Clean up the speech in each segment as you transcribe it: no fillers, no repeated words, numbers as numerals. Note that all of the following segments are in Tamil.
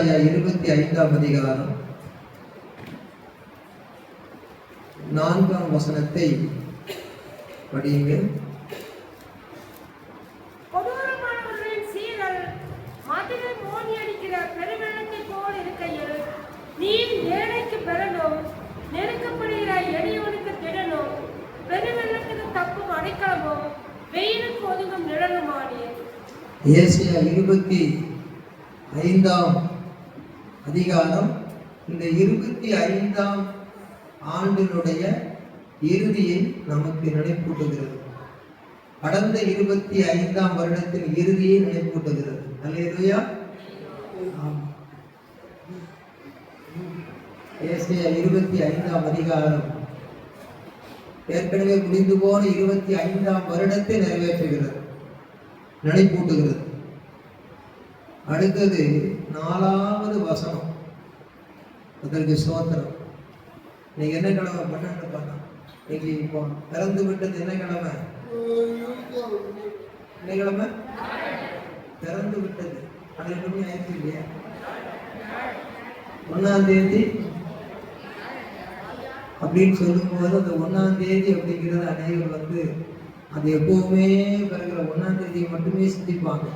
25 அதிகாரம் 4 வசனத்தை படியுங்கள். கொடூரமானவர்களின் சீரல் மதிலை மோதியடிக்கிற பெருவெள்ளத்தை போல் இருக்கையில், நீர் ஏழைக்கு பெறணும், நெருக்கப்படுகிற எளியவனுக்கு திடனும், பெருவெள்ளத்துக்கு தப்பும் அடைக்கலமும், வெயிலுக்கு ஒதுங்கும் நிழலுமானீர். ஏசாயா 25 அதிகாரம் இந்த 25ஆம் ஆண்டினுடைய இறுதியை நமக்கு நினைப்பூட்டுகிறது. கடந்த 25ஆம் வருடத்தின் இறுதியை நினைப்பூட்டுகிறது. அல்லேலூயா. ஏசாயா 25ஆம் அதிகாரம் ஏற்கனவே முடிந்து போன 25ஆம் வருடத்தை நிறைவேற்றுகிறது, நினைப்பூட்டுகிறது. அடுத்தது 4வது வசனம். அதற்கு சோத்திரம். இன்னைக்கு என்ன கிழமை? 12 பார்த்தா இன்னைக்கு இப்போ பிறந்து விட்டது என்ன கிழமை? என்ன கிழமை? பிறந்து விட்டது 12 மணி ஆயிடுச்சு இல்லையா? 1ஆம் தேதி அப்படின்னு சொல்லும்போது அந்த 1ஆம் தேதி அப்படிங்கிறது அனைவரும் அது எப்பவுமே பிறகுற 1ஆம் தேதியை மட்டுமே சிந்திப்பாங்க.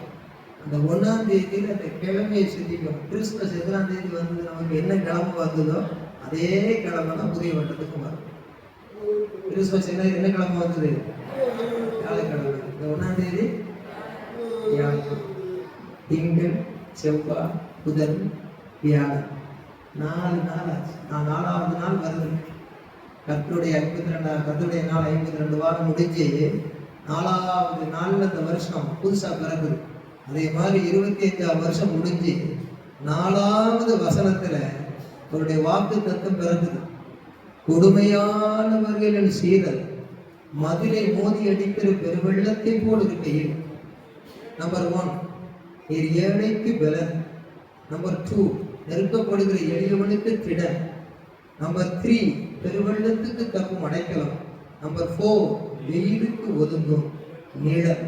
அந்த 1ஆம் தேதியில் அந்த கிழமையை சிந்திக்கும். கிறிஸ்துமஸ் எத்தனாம் தேதி வந்தது? நமக்கு என்ன கிழமை வந்ததோ அதே கிழமை தான் புதிய வருடத்துக்கு வரும். கிறிஸ்துமஸ் என்ன கிழமை வந்தது? வியாழக்கிழமை. இந்த 1ஆம் தேதி திங்கள், செவ்வாய், புதன், வியாழன், 4 நாள் ஆச்சு. 4வது நாள் வருது. கர்த்தருடைய நாள் 52 வாரம் முடிஞ்சு 4வது நாள்ல இந்த வருஷம் புதுசா பிறகுது. அதே மாதிரி 25ஆம் வருஷம் முடிஞ்சு 4வது வசனத்துல அவருடைய வாக்கு தத்துவம் பிறகுது. கொடுமையானவர்களின் சீரல் மதிலை மோதி அடிக்கிற பெருவெள்ளத்தை போல் இருக்கையில், நம்பர் 1 நீர் ஏழைக்கு பலன். நம்பர் 2 நெருக்கப்படுகிற எளியவனுக்கு திடன். நம்பர் 3 பெருவெள்ளத்துக்கு தப்பும் அடைக்கலம். நம்பர் 4 வெயிலுக்கு ஒதுங்கும் நிழல்.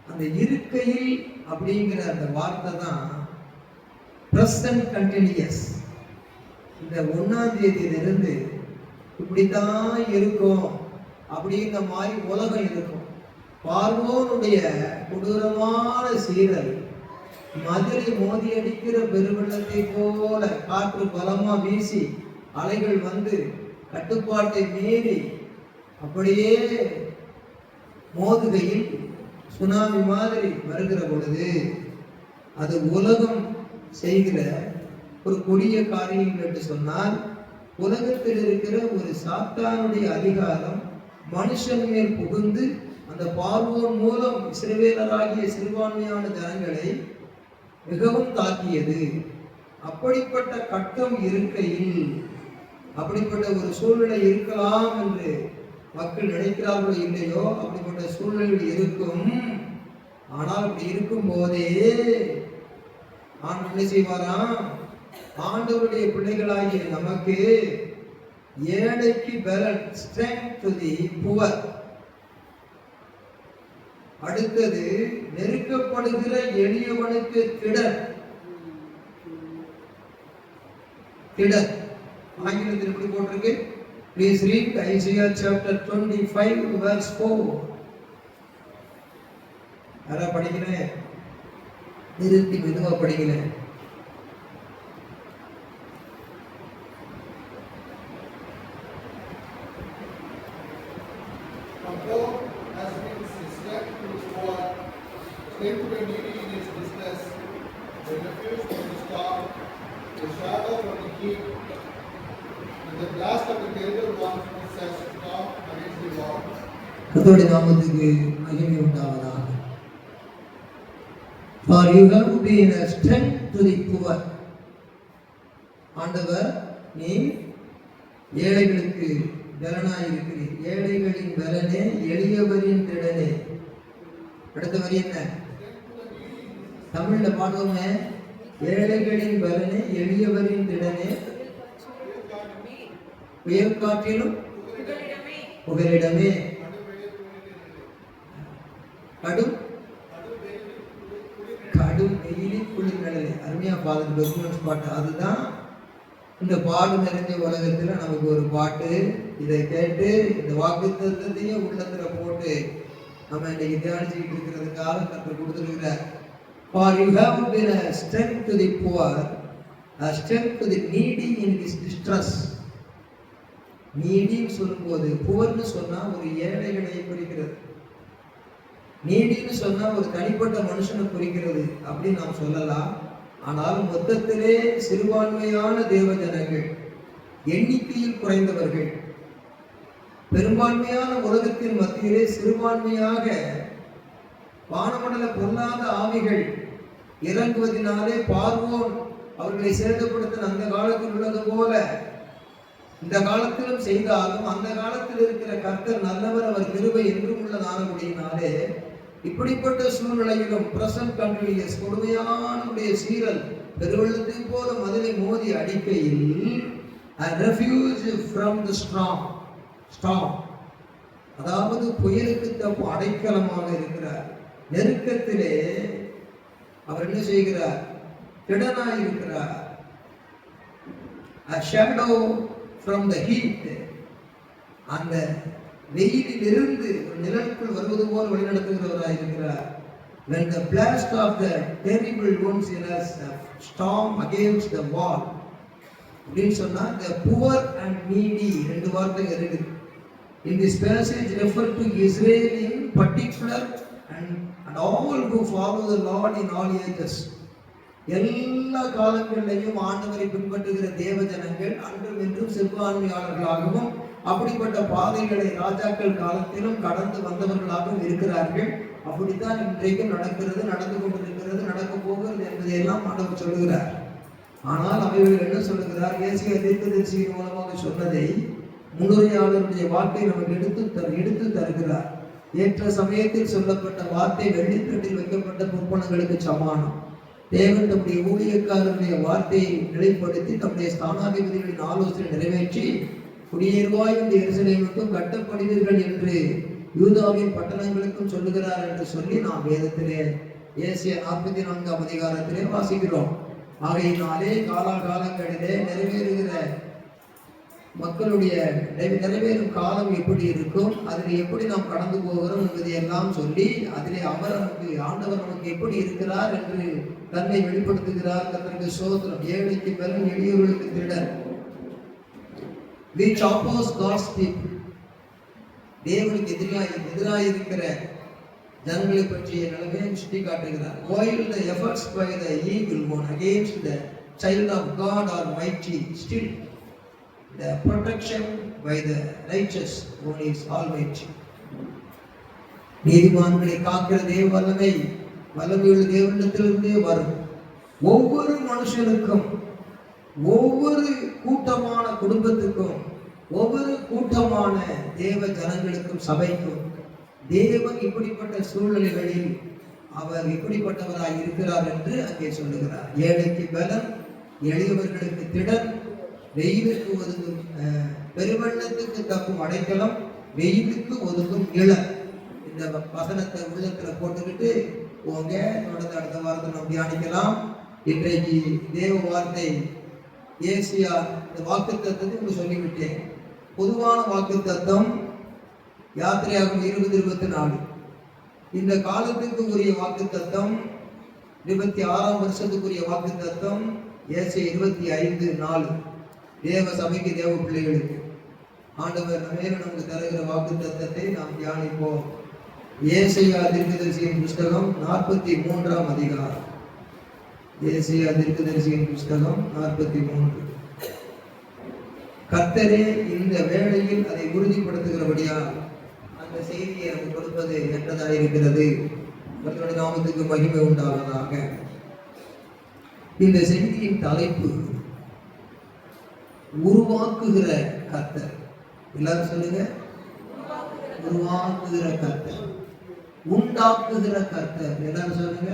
அந்த இருக்கையில் அப்படிங்கிற அந்த வார்த்தை தான் பிரசன்ட் கண்டினியூஸ். இந்த 1ஆம் தேதியிலிருந்து இப்படித்தான் இருக்கும் அப்படிங்கிற மாதிரி உலகம் இருக்கும். பார்வோனுடைய கொடூரமான சீரல் மதுரை மோதி அடிக்கிற பெருவெள்ளத்தை போல காற்று பலமா வீசி அலைகள் வந்து கட்டுப்பாட்டை மீறி அப்படியே மோதுகையில் சுனாமி மாதிரி வருகிற பொழுது அது உலகம் செய்கிற ஒரு கொடிய காரியம் என்று சொன்னால், உலகத்தில் இருக்கிற ஒரு சாத்தானுடைய அதிகாரம் மனுஷன் மேல் புகுந்து அந்த பார்வோன் மூலம் இஸ்ரவேலராகிய சிறுபான்மையான ஜனங்களை மிகவும் தாக்கியது. அப்படிப்பட்ட கட்டம் இருக்கையில், அப்படிப்பட்ட ஒரு சூழ்நிலை இருக்கலாம் என்று மக்கள் நினைக்கிறார்களோ இல்லையோ, அப்படிப்பட்ட சூழ்நிலை இருக்கும். ஆனால் அப்படி இருக்கும் போதே ஆண்டவர் என்ன செய்வாராம்? ஆண்டவருடைய பிள்ளைகளாகிய நமக்கு ஏழைக்கு பலன், ஸ்ட்ரெங்த் டு தி புவர். அடுத்தது நெருக்கப்படுகிற எளியவனுக்கு திடன். திடன் ஆங்கிலத்தில் எப்படி போட்டிருக்கு? Please read Isaiah chapter 25 verse 4. யாரா படிக்கிறேன்? நிறுத்தி மெதுவா படிக்கிறேன். கர்த்தருடைய நாமத்துக்கு மகிமை உண்டாவதாக. For you have been a strength to the poor. ஆண்டவர், நீ ஏழைகளுக்கு பலனாய் இருக்கிறீர். ஏழைகளின் பலனே, எளியவரின் திடனே. அடுத்த வரி என்ன? தமிழ்ல பாடுவோமே. ஏழைகளின் பலனே, எளியவரின் திடனே, புயல் காற்றிலும் புகலிடமே, கடும் கடும் வெயிலில் குளிர் நிழலே. அருமையா பாடுற பெர்க்மன்ஸ் பாட்டு. அதுதான் இந்த பாடு நிறைஞ்ச உலகத்துல நமக்கு ஒரு பாட்டு. இதை கேட்டு இந்த வாக்குத்தத்தத்தையும் உள்ளத்துல போட்டு நம்ம இன்னைக்கு தியானிச்சுக்கிட்டு இருக்கிறதுக்காக கர்த்தர் கொடுத்துருக்கிறார். For you have been a strength to the poor, a strength to the needy in his distress. நீடின்னு சொல்லும்போது புவர்னு சொன்னா ஒரு ஏழைகளை குறிக்கிறது, நீடின்னு சொன்னா ஒரு தனிப்பட்ட மனுஷனை குறிக்கிறது அப்படின்னு நாம் சொல்லலாம். ஆனால் மொத்தத்திலே சிறுபான்மையான தேவ ஜனங்கள், எண்ணிக்கையில் குறைந்தவர்கள், பெரும்பான்மையான உலகத்தின் மத்தியிலே சிறுபான்மையாக வானமண்டல பொல்லாத ஆவிகள் இறங்குவதனாலே பார்வோன் அவர்களை சேதப்படுத்தின அந்த காலத்தில் உள்ளது போல இந்த காலத்திலும் செய்தாலும் அந்த காலத்தில் இருக்கிற கர்த்தர் நல்லவர், அவர் கிருபை என்றும் உள்ளதானபடியினாலே இப்படிப்பட்ட சூழ்நிலையிலும் பிரசன்ட் கண்ட்ரிஸ் கொடுமையானுடைய சீரல் பெருவெள்ளத்தை போல மதிலை மோதி அடிக்கையில் a refuge from the storm, அதாவது புயலுக்கு தப்பு அடைக்கலமாக இருக்கிறார். நெருக்கத்திலே அவர் என்ன செய்கிறார்? திடனாய் இருக்கிறார். a shadow from the heat, அந்த வெயிலில் இருந்து ஒரு நிழலுக்குள் வருவது போல் வழிநடத்துகிறவராக இருக்கிறார். when the blast of the terrible winds in a storm against the wall அப்படின்னு சொன்னா the poor and needy ரெண்டு வார்த்தை இருக்குது. in this passage refer to Israel in particular and all who follow the Lord in all ages. எல்லா காலங்களிலையும் ஆண்டவரை பின்பற்றுகிற தேவ ஜனங்கள் அன்றும் இன்றும் சிறுபான்மையாளர்களாகவும் அப்படிப்பட்ட பாதைகளை ராஜாக்கள் காலத்திலும் கடந்து வந்தவர்களாகவும் இருக்கிறார்கள். அப்படித்தான் இன்றைக்கும் நடக்கிறது, நடந்து கொண்டிருக்கிறது, நடக்க போகிறது என்பதையெல்லாம் ஆண்டவர் சொல்லுகிறார். ஆனால் அவைகள் என்ன சொல்லுகிறார்? ஏசியா தீர்க்கதரிசியின் மூலமாக சொன்னதை முன்னுரையாளருடைய வார்த்தை நமக்கு எடுத்து தருகிறார். ஏற்ற சமயத்தில் சொல்லப்பட்ட வார்த்தை வெள்ளித்தட்டில் வைக்கப்பட்ட பொற்பணங்களுக்கு சமானம். தேவன் தம்முடைய ஊழியக்காரருடைய வார்த்தையை நிலைப்படுத்தி தம்முடைய ஸ்தானாதிபதிகளின் ஆலோசனை நிறைவேற்றி குடியேறுவாய் என்று எருசலேமுக்கும் கட்டப்படுவீர்கள் என்று யூதாவின் பட்டணங்களுக்கும் சொல்லுகிறார் என்று சொல்லி நாம் வேதத்திலே ஏசியா 44ஆம் அதிகாரத்திலே வாசிக்கிறோம். ஆகையினாலே காலாகாலங்களிலே நிறைவேறுகிற மக்களுடைய நிறைவேறும் காலம் எப்படி இருக்கும், அதில் எப்படி நாம் கடந்து போகிறோம் என்பதையெல்லாம் சொல்லி அதிலே ஆண்டவர் நமக்கு எப்படி இருக்கிறார் என்று தன்னை வெளிப்படுத்துகிறார். கர்த்தருக்கு ஸ்தோத்திரம். ஏழைக்கு பலன், எளியவர்களுக்கு திடன். which oppose God's people, தேவனுக்கு எதிராக இருக்கிற ஜனங்களை பற்றிய நிலைமையை சுட்டி காட்டுகிறார். while the efforts by the evil one against the child of God are mighty, still the protection by the righteous one is almighty. நீதிமான்களை காக்கிற தேவ வல்லமையுள்ள தேவனிடத்திலிருந்தே வரும். ஒவ்வொரு மனுஷனுக்கும், ஒவ்வொரு கூட்டமான குடும்பத்துக்கும், ஒவ்வொரு கூட்டமான தேவ ஜனங்களுக்கும், சபைக்கும் தேவன் இப்படிப்பட்ட சூழ்நிலைகளில் அவர் இப்படிப்பட்டவராய் இருக்கிறார் என்று அங்கே சொல்லுகிறார். ஏழைக்கு பலன், எளியவர்களுக்கு திடன், வெயிலுக்கு ஒதுங்கும் பெருவெள்ளத்துக்கு தப்பும் அடைக்கலம், வெயிலுக்கு ஒதுங்கும் நிழல். இந்த வசனத்தை உள்ளத்துல போட்டுக்கிட்டு போங்க. தொடர்ந்து அடுத்த வாரத்தை நாம் தியானிக்கலாம். இன்றைக்கு தேவ வார்த்தை ஏசியா இந்த வாக்குத்தத்தத்தை உங்களுக்கு சொல்லிவிட்டேன். பொதுவான வாக்குத்தத்தம் யாத்திரையாகும் 20-24. இந்த காலத்துக்கு உரிய வாக்குத்தத்தம் 26ஆம் வருஷத்துக்குரிய வாக்குத்தத்தம் ஏசியா 25:4. தேவ சபைக்கு, தேவ பிள்ளைகளுக்கு ஆண்டவர் நமக்கு தருகிற வாக்குத்தத்தத்தை நாம் தியானிப்போம். ஏசாயா தீர்க்கதரிசியின் புஸ்தகம் 43ஆம் அதிகாரம். ஏசாயா தீர்க்கதரிசியின் புஸ்தகம் 43. கர்த்தரே இந்த வேளையில் அதை உறுதிப்படுத்துகிறபடியால் அந்த செய்தியை நமக்கு கொடுப்பது ஏற்றதாக இருக்கிறது. கர்த்தருடைய நாமத்துக்கு மகிமை உண்டாவதாக. இந்த செய்தியின் தலைப்பு உருவாக்குகிற கர்த்தர். எல்லாரும் சொல்லுங்க, உருவாக்குகிற கர்த்தர், உண்டாக்குகிற கர்த்தர். எல்லாரும் சொல்லுங்க,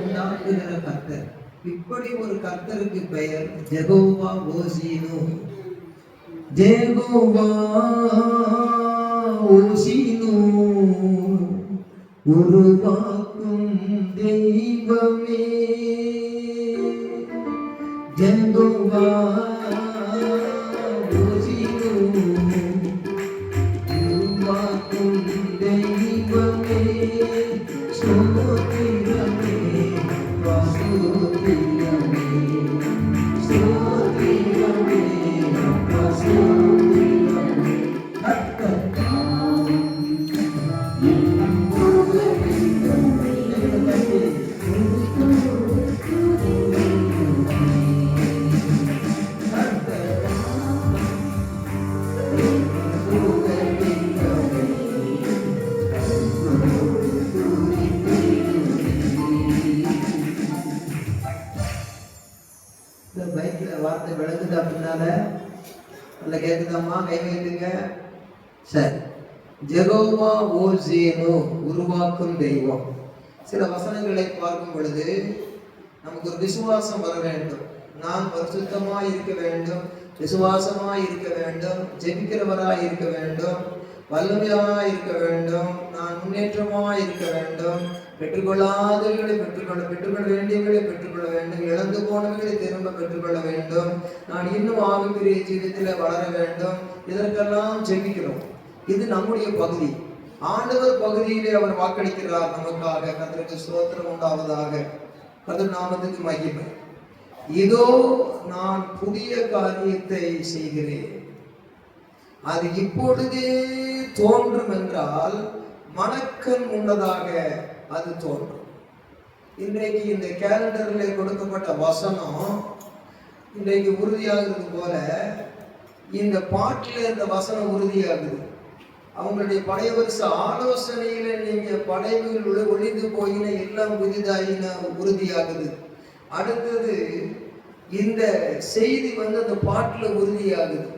உண்டாக்குகிற கர்த்தர். இப்படி ஒரு கர்த்தருக்கு பெயர் ஜெகோவா ஓசினு. ஜெகோவா ஓசினு, உருவாக்கும் தெய்வமே யெகோவா ஓசினு. உருவாக்கும் தெய்வமே ஸ்தோத்திரமே ஸ்தோத்திரமே ஸ்தோத்திரமே ஸ்தோத்திரமே. இந்த பைக்ல வார்த்தை விளங்குது அப்படின்னால அதில் கேட்குதாம்மா, கை வைத்துங்க. சரி, ஜெகோவா ஓசேனு உருவாக்கும் தெய்வம். சில வசனங்களை பார்க்கும் பொழுது நமக்கு ஒரு விசுவாசம் வர வேண்டும். நான் பரிசுத்தமாய் இருக்க வேண்டும், விசுவாசமாய் இருக்க வேண்டும், ஜெபிக்கிறவராய் இருக்க வேண்டும், வல்லமையாய் இருக்க வேண்டும், நான் முன்னேற்றமாய் இருக்க வேண்டும், பெற்றுக்கொள்ளாதவர்களை பெற்றுக்கொள்ள வேண்டியவர்களை பெற்றுக்கொள்ள வேண்டும், இழந்து போனவர்களை திரும்ப பெற்றுக்கொள்ள வேண்டும், நான் இன்னும் ஆவிக்குரிய ஜீவிதத்தில் வளர வேண்டும். இதற்கெல்லாம் ஜெபிக்கிறோம். இது நம்முடைய பகுதி. ஆண்டவர் பகுதியிலே அவர் வாக்களிக்கிறார் நமக்காக. கர்த்தருக்கு ஸ்தோத்திரம் உண்டாவதாக. கர்த்தர் நாமத்துக்கு மகிமை. இதோ நான் புதிய காரியத்தை செய்கிறேன், அது இப்பொழுதே தோன்றும் என்றால் மணக்கண் முன்னதாக அது தோன்றும். இன்றைக்கு இந்த கேலண்டரில் கொடுக்கப்பட்ட வசனம் இன்றைக்கு உறுதியாகிறது போல இந்த பாட்டில் இந்த வசனம் உறுதியாகுது. அவங்களுடைய பழைய வருஷ ஆலோசனையில நீங்க படைவுகள் ஒளிந்து போயின, எல்லாம் புதிதாயின உறுதியாகுது. அடுத்தது இந்த செய்தி அந்த பாட்டுல உறுதியாகுது.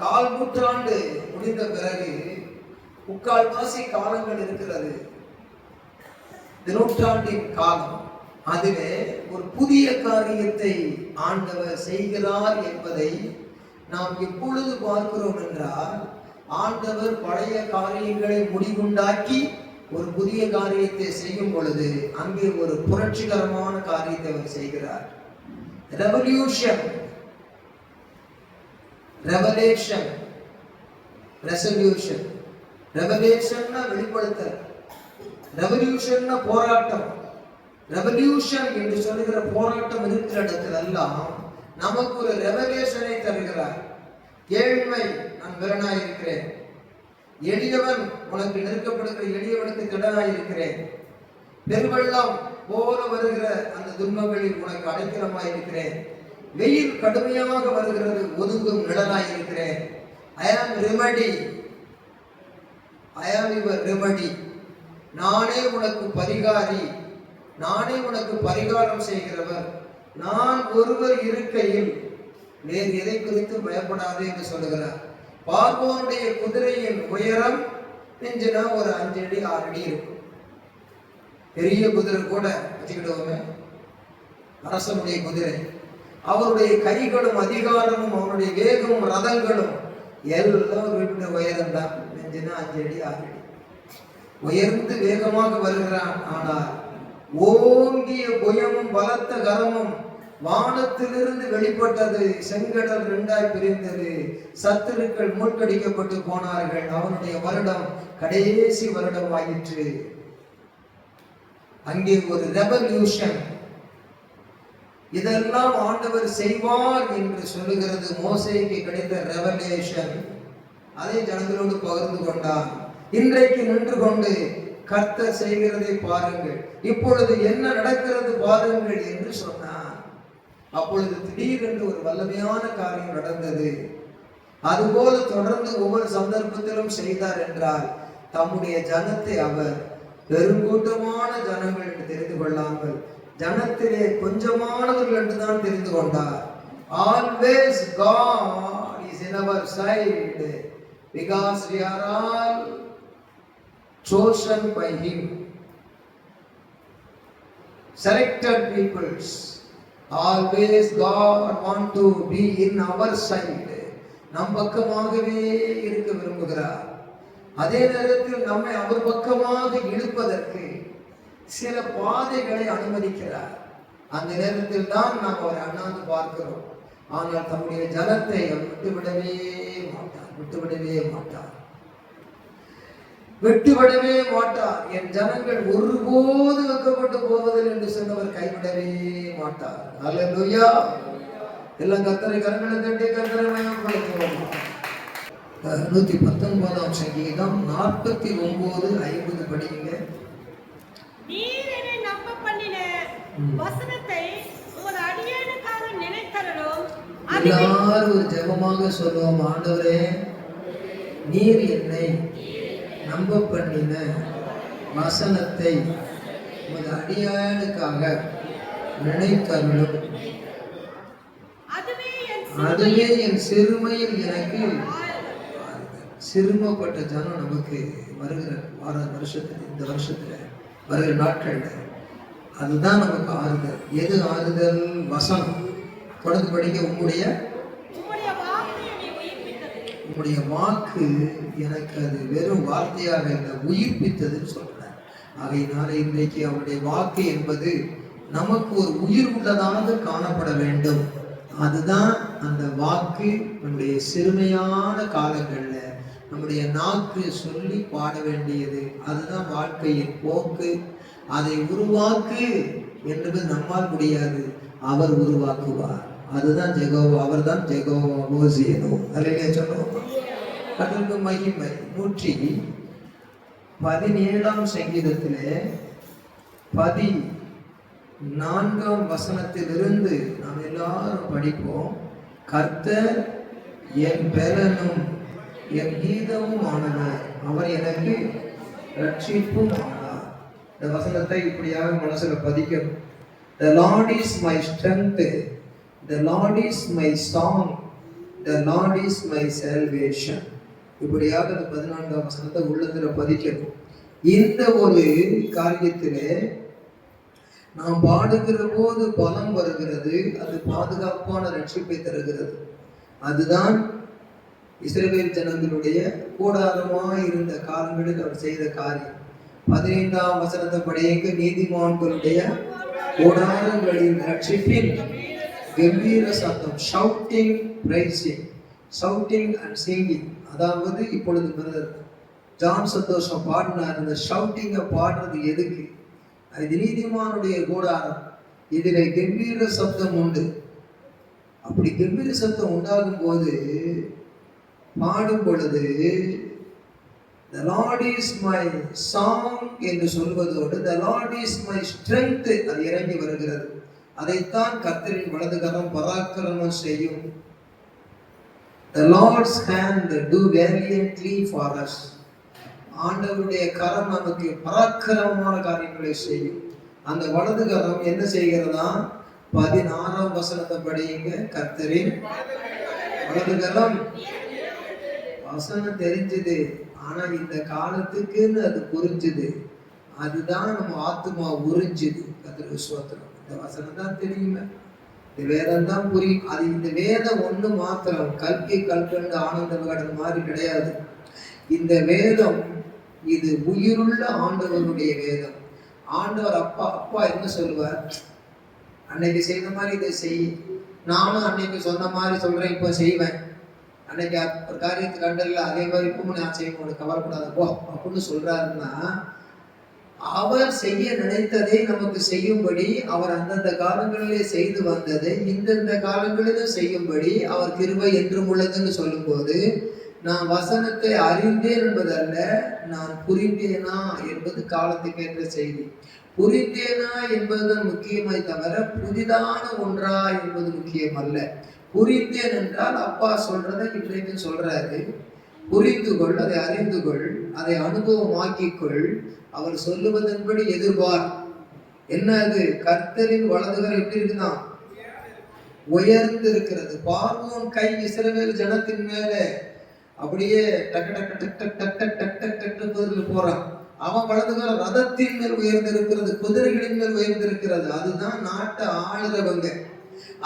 கால் நூற்றாண்டு முடிந்த பிறகு முக்கால்வாசி காலங்கள் இருக்கிறது. நூற்றாண்டின் காலம். அதிலே ஒரு புதிய காரியத்தை ஆண்டவர் செய்கிறார் என்பதை நாம் எப்பொழுது பார்க்கிறோம் என்றால், ஆண்டவர் பழைய காரியங்களை முடிவுண்டாக்கி ஒரு புதிய காரியத்தை செய்யும் பொழுது அங்கே ஒரு புரட்சிகரமான காரியத்தை அவர் செய்கிறார். Revolution, revelation, resolution. ரெவலேஷன்னா வெளிப்படுத்தல், ரெவல்யூஷன்னா போராட்டம். ரெவல்யூஷன் என்று சொல்லுகிற போராட்டம் இருக்கிற இடத்துல எல்லாம் நமக்கு ஒரு ரெவலேஷனை தருகிறார். ஏழ்மை, நான் பெறனாய் இருக்கிறேன். எளியவன், உனக்கு நெருக்கப்படுகிற எளியவனுக்கு திடனாய் இருக்கிறேன். பெருவெள்ளம் போல வருகிற அந்த துன்பங்களில் உனக்கு அடைக்கலமாய் இருக்கிறேன். வெயில் கடுமையாக வருகிறது, ஒதுங்கும் நிழலாய் இருக்கிறேன். ஐ ஆம் remedy, I am your remedy. நானே உனக்கு பரிகாரி, நானே உனக்கு பரிகாரம் செய்கிறவர். நான் ஒருவர் இருக்கையில் வேறு எதை குறித்து பயப்படாதே என்று சொல்லுகிறார். பார்வோனுடைய குதிரையின் உயரம் நெஞ்சுனா ஒரு 5 அடி 6 அடி இருக்கும். பெரிய குதிரை கூட வச்சுக்கிடுவோமே, அரசனுடைய குதிரை. அவருடைய கைகளும் அதிகாரமும் அவருடைய வேகமும் ரதங்களும் எல்லாம் ஒரு வீட்டு உயரம் தான். நெஞ்சுனா 5 அடி 6 அடி உயர்ந்து வேகமாக வருகிறான். ஆனால் ஓங்கிய புயமும் பலத்த கரமும் வானத்திலிருந்து வெளிப்பட்டது. செங்கடல் 2ஆய் பிரிந்தது. சத்துருக்கள் மூழ்கடிக்கப்பட்டு போனார்கள். அவனுடைய வருடம் கடைசி வருடம் ஆயிற்று. அங்கே ஒரு ரெவல்யூஷன். இதெல்லாம் ஆண்டவர் செய்வார் என்று சொல்லுகிறது. மோசேக்கு கிடைத்த ரெவலேஷன் அதை ஜனங்களோடு பகிர்ந்து கொண்டார். இன்றைக்கு நின்று கொண்டு கர்த்தர் செய்கிறதை பாருங்கள், இப்பொழுது என்ன நடக்கிறது பாருங்கள் என்று சொன்னார். அப்பொழுது திடீரென்று ஒரு வல்லமையான காரியம் நடந்தது. அதுபோல தொடர்ந்து ஒவ்வொரு சந்தர்ப்பத்திலும் செய்தார் என்றால், தம்முடைய ஜனத்தை அவர் பெருங்கூட்டமான ஜனங்கள் என்று தெரிந்து கொள்ளாமல் ஜனத்திலே கொஞ்சமானவர்கள் என்று தான் தெரிந்து கொண்டார். Always God is in our side because we are all chosen by Him, selected peoples. Always God want to be in our side. நம் பக்கமாகவே இருக்க விரும்புகிறார். அதே நேரத்தில் நம்மை அவர் பக்கமாக இழுப்பதற்கு சில பாதைகளை அனுமதிக்கிறார். அந்த நேரத்தில் தான் நாம் அவரை அண்ணாந்து பார்க்கிறோம். ஆனால் தம்முடைய ஜனத்தை அவர் விட்டுவிடவே மாட்டார், விட்டுவிடவே மாட்டார், விட்டுவிடவே மாட்டார். என் ஜனங்கள் ஒருபோது வெட்கப்பட்டு போவதில்லை என்று சொன்னவர் கைவிடவே மாட்டார். அல்லேலூயா. எல்லாம் கர்த்தரை கரங்களை தட்டி கர்த்தரை மகிமைப்படுத்துவோம். 119ஆம் சங்கீதம் 49:50 படிங்க. நீர் என்னை நம்ப பண்ணின வசனத்தை உமது அடியேனுக்காக நினைத்தருளும். எல்லாரும் ஒரு ஜெபமாக சொல்லுவோம். ஆண்டவரே, நீர் என்னை நம்ப பண்ணின வசனத்தை உமது அடியானுக்காக நினைத்தருளும். அதுவே என் சிறுமையில் எனக்கு சிறுமப்பட்ட ஜனம் நமக்கு வருகிற வருஷத்துல, இந்த வருஷத்துல வருகிற நாட்கள்ல அதுதான் நமக்கு ஆறுதல். எது ஆறுதல்? வசனம். தொடர்ந்து படிக்க. உம்முடைய வாக்கு எனக்கு அது வெறும் வார்த்தையாக இல்லை, உயிர்ப்பித்ததுன்னு சொல்றேன். ஆகையினால இன்றைக்கு அவருடைய வாக்கு என்பது நமக்கு ஒரு உயிர் உள்ளதாக காணப்பட வேண்டும். அதுதான் அந்த வாக்கு. நம்முடைய சிறுமையான காலங்கள்ல நம்முடைய நாக்கு சொல்லி பாட வேண்டியது. அதுதான் வாழ்க்கையின் போக்கு. அதை உருவாக்கு என்பது நம்மால் முடியாது, அவர் உருவாக்குவார். அதுதான் ஜெகோவா, அவர் தான் ஜெகோவா ஓசியனோ. அல்லேலூயா சொல்லுவோம். கடலுக்கு மகிமை. 117ஆம் சங்கீதத்திலே 14ஆம் வசனத்திலிருந்து நாம் எல்லாரும் படிப்போம். கர்த்தர் என் பெலனும் என் கீதமும் ஆனவர், அவர் எனக்கு ரட்சிப்பும் ஆனார். இந்த வசனத்தை இப்படியாக மனசுல பதிக்கணும். The Lord is my strength, the Lord is my song, the Lord is my salvation. இப்படியாக இந்த 14ஆம் வசனத்தை உள்ளத்துல பதிக்கணும். இந்த ஒரு காரியத்திலே நாம் பாடுகிற போது பலம் வருகிறது. அது பாதுகாப்பான ரட்சிப்பை தருகிறது. அதுதான் இஸ்ரவேல் ஜனங்களுடைய கூடாரமாய் இருந்த காலங்களில் அவர் செய்த காரியம். 15ஆம் வசனத்தை படியுங்க. நீதிமான்களுடைய கூடாரங்களின் ரட்சிப்பின் கம்பீர சத்தம். Shouting, pricing, shouting and singing. அதாவது இப்பொழுது பிரதர் ஜான் சந்தோஷம் பாடினார். இந்த ஷவுட்டிங்கை பாடுறது எதுக்கு? இது நீதிமானுடைய கூடாரம். இதில் கம்பீர சத்தம் உண்டு. அப்படி கம்பீர சத்தம் உண்டாகும் போது, பாடும் பொழுது the Lord is my song என்று சொல்வதோடு the Lord is my strength அது இறங்கி வருகிறது. அதைத்தான் கர்த்தரின் வலது கரம் பராக்கிரமம் செய்யும். The Lord's hand do valiantly for us. ஆண்டவருடைய கரம் நமக்கு பராக்கிரமமான காரியங்களை செய்யும். அந்த வலது கரம் என்ன செய்கிறதா? 16ஆம் வசனத்தை படியுங்க. கர்த்தரின் வலது கரம். வசனம் தெரிஞ்சது, ஆனா இந்த காலத்துக்குன்னு அது புரிஞ்சுது. அதுதான் நம்ம ஆத்மா உறிஞ்சுது. கர்த்தருக்கு ஸ்தோத்திரம். இந்த வசனம் தான் தெரியுமே, இந்த வேதம் தான் புரியும். அது இந்த வேதம் ஒண்ணு மாத்திரம் கல்கி கல்கண்டு ஆனந்த விகடன் மாதிரி கிடையாது. இந்த வேதம் இது உயிருள்ள ஆண்டவருடைய வேதம். ஆண்டவர் அப்பா என்ன சொல்லுவார்? அன்னைக்கு செய்த மாதிரி இதை செய். நானும் அன்னைக்கு சொன்ன மாதிரி சொல்றேன், இப்போ செய்வேன். அன்னைக்கு ஒரு காரியத்தை கண்டல, அதே மாதிரி இப்பவும் நான் செய்வேன், கவலைப்படாத போ அப்படின்னு சொல்றாருன்னா, அவர் செய்ய நினைத்ததை நமக்கு செய்யும்படி அவர் அந்தந்த காலங்களிலே செய்து வந்ததை இந்தந்த காலங்களிலும் செய்யும்படி அவர் கிருபை என்றும் உள்ளதுன்னு சொல்லும் போது, நான் வசனத்தை அறிந்தேன் என்பதல்ல, நான் புரிந்தேனா என்பது காலத்துக்கேற்ற செய்தி. புரிந்தேனா என்பதுதான் முக்கியமாய் தவிர புதிதான ஒன்றா என்பது முக்கியம் அல்ல. புரிந்தேன் என்றால் அப்பா சொல்றதை இன்றைக்கு சொல்றாரு. புரிந்து கொள், அதை அறிந்து கொள், அதை அனுபவமாக்கிக்கொள், அவர் சொல்லுவதன்படி எதிர்பார். என்ன அது? கர்த்தரின் வலதுகரம் எப்படி இருக்குதான்? உயர்ந்து இருக்கிறது. பார்வோன் கை இஸ்ரவேல் ஜனத்தின் மேல அப்படியே டக்கு டக்கு டக் டக் டக் டக் டக் டக் டக் போறான். அவன் வலதுகரம் ரதத்தின் மேல் உயர்ந்திருக்கிறது, குதிரைகளின் மேல் உயர்ந்திருக்கிறது. அதுதான் நாட்டை ஆளுறவங்க.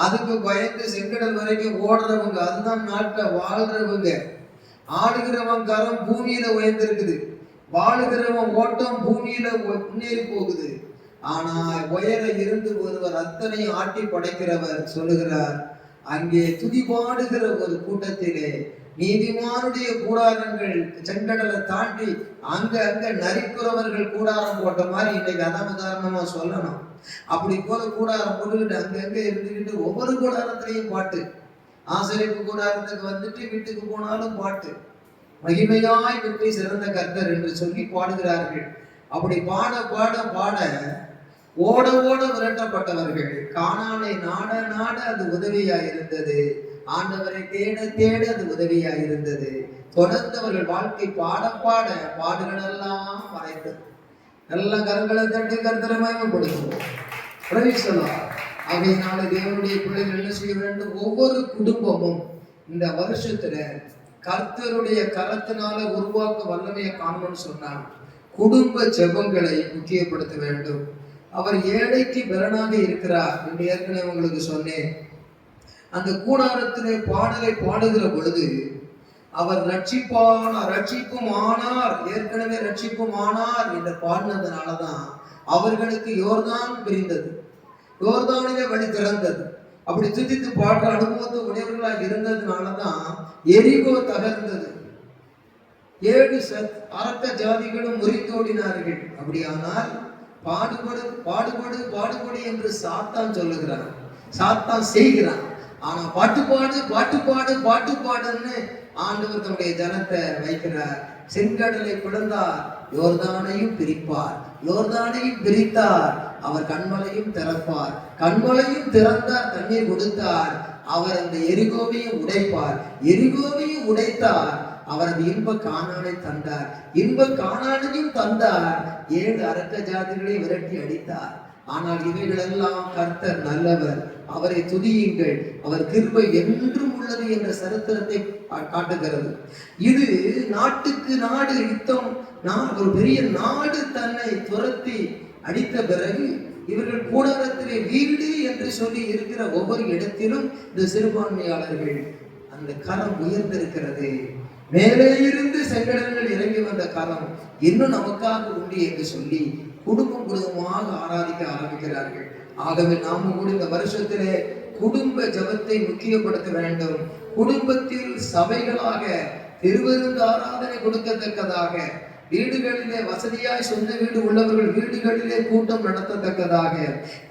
அதுக்கு பயந்து செங்கடல் வரைக்கும் ஓடுறவங்க, அதுதான் நாட்டை வாழ்றவங்க. ஆளுகிறவன் கரம் பூமியில உயர்ந்திருக்குது, வாழுகிறவன் ஓட்டம் பூமியில முன்னேறி போகுது. ஆனா உயர இருந்து ஒருவர் அத்தனையும் ஆட்டி படைக்கிறவர் சொல்லுகிறார், அங்கே துதிபாடுகிற ஒரு கூட்டத்திலே நீதிமானுடைய கூடாரங்கள் செங்கடலை தாண்டி அங்க நரிக்குறவர்கள் கூடாரம் போட்ட மாதிரி இன்னைக்கு அதான் உதாரணமா சொல்லணும். அப்படி போல கூடாரம் போட்டுக்கிட்டு அங்கங்க இருந்துக்கிட்டு ஒவ்வொரு கூடாரத்திலையும் பாட்டு, ஆசிரியப்பு கூடாரத்துக்கு வந்துட்டு வீட்டுக்கு போனாலும் பாட்டு, மகிமையாய் வெற்றி சிறந்த கர்த்தர் என்று சொல்லி பாடுகிறார்கள். அப்படி பாட பாட பாட ஓட ஓட விரட்டப்பட்டவர்கள் கானானை நாட நாட அது உதவியா இருந்தது, ஆண்டவரை தேட தேட அது உதவியா இருந்தது. தொடர்ந்து அவர்கள் வாழ்க்கை பாட பாட பாடுகள் எல்லாம் மறைந்தது. நல்ல கரங்களை தட்டி கர்த்தரை மகிமைப்படுத்துவோம். ஆகையினால தேவனுடைய பிள்ளைகள் என்ன செய்ய வேண்டும்? ஒவ்வொரு குடும்பமும் இந்த வருஷத்துல கர்த்தருடைய கரத்தினால உருவாக்க வல்லமையை காணணும்னு சொன்னார். குடும்ப ஜெபங்களை முக்கியப்படுத்த வேண்டும். அவர் ஏழைக்கு பலனாக இருக்கிறார் என்று ஏற்கனவே உங்களுக்கு சொன்னேன். அந்த கூடாரத்திலே பாடலை பாடுகிற பொழுது அவர் ரட்சிப்பும் ஆனார், ஏற்கனவே ரட்சிப்பும் ஆனார் என்று பாடினதுனாலதான் அவர்களுக்கு யோர்தான் பிரிந்தது, யோர்தானிலே வழி திறந்தது. அப்படி துதித்து பாடுற அனுபவத்தை உடையவர்களாக இருந்ததுனாலதான் எரிகோ தகர்ந்தது. 7 அரக்க ஜாதிகளும் முறித்தோடினார்கள். அப்படியானால் பாடுபடு பாடுபடு பாடுபடு என்று சாத்தான் சொல்லுகிறான், சாத்தான் செய்கிறான். ஆனா பாட்டுப்பாடு பாட்டுப்பாடு பாட்டுப்பாடுன்னு ஆண்டவர் தம்முடைய ஜனத்தை வைக்கிறார். செங்கடலை பிளந்தார், யோர்தானையும் பிரிப்பார், யோர்தானையும் பிரித்தார், அவர் கண்மலையும் திறப்பார், கண்மலையும் திறந்தார், தண்ணீர் கொடுத்தார். அவர் அந்த எரிகோவையும் உடைப்பார், எரிகோவையும் உடைத்தார். அவரது இன்ப கானானை தந்தார், இன்ப கானானையும் தந்தார். 7 அரக்க ஜாதிகளை விரட்டி அடித்தார். ஆனால் இவைகளெல்லாம் கர்த்தர் நல்லவர், அவரை துதியுங்கள், அவர் கிருபை என்றும் உள்ளது என்ற சரித்திரத்தை காட்டுகிறது. இது நாட்டுக்கு நாடு யுத்தம், ஒரு பெரிய நாடு தன்னை துரத்தி அடித்த பிறகு இவர்கள் கூடாரத்திலே வீடு என்று சொல்லி இருக்கிற ஒவ்வொரு இடத்திலும் இந்த சிறுபான்மையாளர்கள் அந்த கரம் உயர்ந்திருக்கிறது. மேலே இருந்து செங்கடல்கள் இறங்கி வந்த கரம் இன்னும் நமக்காக உண்டு என்று சொல்லி குடும்பம் குடும்பமாக ஆராதிக்க ஆரம்பிக்கிறார்கள். ஆகவே நாமும் கூட இந்த வருஷத்திலே குடும்ப ஜபத்தை முக்கியப்படுத்த வேண்டும். குடும்பத்தில் சபைகளாக திருவிருந்து ஆராதனை கொடுக்கத்தக்கதாக, வீடுகளிலே வசதியாய் சொந்த வீடு உள்ளவர்கள் வீடுகளிலே கூட்டம் நடத்தத்தக்கதாக,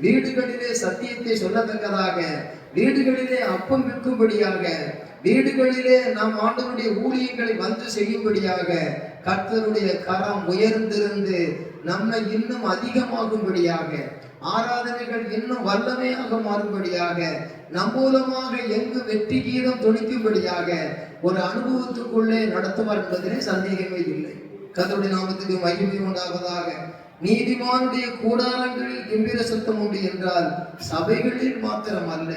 வீடுகளிலே சத்தியத்தை சொல்லத்தக்கதாக, வீடுகளிலே அப்பம் விற்கும்படியாக, வீடுகளிலே நாம் ஆண்டவருடைய ஊழியங்களை வந்து செய்யும்படியாக கர்த்தருடைய கரம் உயர்ந்திருந்து நம்மை இன்னும் அதிகமாகும்படியாக, ஆராதனைகள் இன்னும் வல்லமையாக மாறும்படியாக, நம் மூலமாக எங்கு வெற்றி கீதம் துணிக்கும்படியாக ஒரு அனுபவத்துக்குள்ளே நடத்துவார் என்பதிலே சந்தேகமே இல்லை. கர்த்தருடைய நாமத்துக்கு மகிமை உண்டாவதாக. நீதிமானுடைய கூடாரங்களில் கெம்பீர சத்தம் உண்டு என்றால் சபைகளில் மாத்திரம் அல்ல,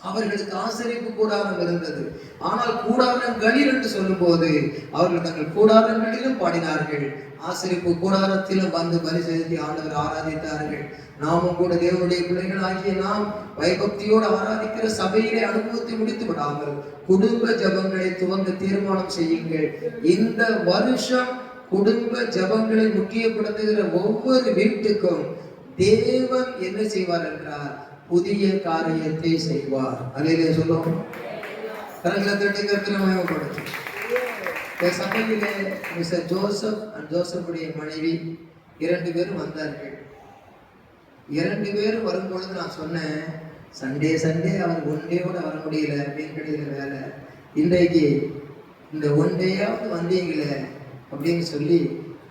அவர்களுக்கு ஆசரிப்பு கூடாரம் இருந்தது. ஆனால் கூடாரங்களில் என்று சொல்லும் போது அவர்கள் தங்கள் கூடாரங்களிலும் பாடினார்கள், ஆசரிப்பு கூடாரத்திலும் வந்து பலி செலுத்தி ஆண்டவர் ஆராதித்தார்கள். நாமும் கூட தேவனுடைய பிள்ளைகள் ஆகிய நாம் பயபக்தியோடு ஆராதிக்கிற சபையிலே அனுபவத்தை முடித்து விடாமல் குடும்ப ஜபங்களை துவங்க தீர்மானம் செய்யுங்கள். இந்த வருஷம் குடும்ப ஜபங்களை முக்கியப்படுத்துகிற ஒவ்வொரு வீட்டுக்கும் தேவன் என்ன செய்வார் என்றால் புதிய காரியத்தை செய்வார். அலையிலே சொல்லுவோம். கரங்களை தட்டி கர்த்தரை மகிமைப்படுத்தும். சபையிலே மிஸ்டர் ஜோசப் அண்ட் ஜோசப்புடைய மனைவி 2 பேரும் வந்தார்கள். 2 பேரும் வரும்பொழுது நான் சொன்னேன், சண்டே அவர் ஒன்டேயோட வர முடியல, மீன் கடையில வேலை, இன்றைக்கு இந்த ஒன்டேயாவது வந்தீங்களே அப்படின்னு சொல்லி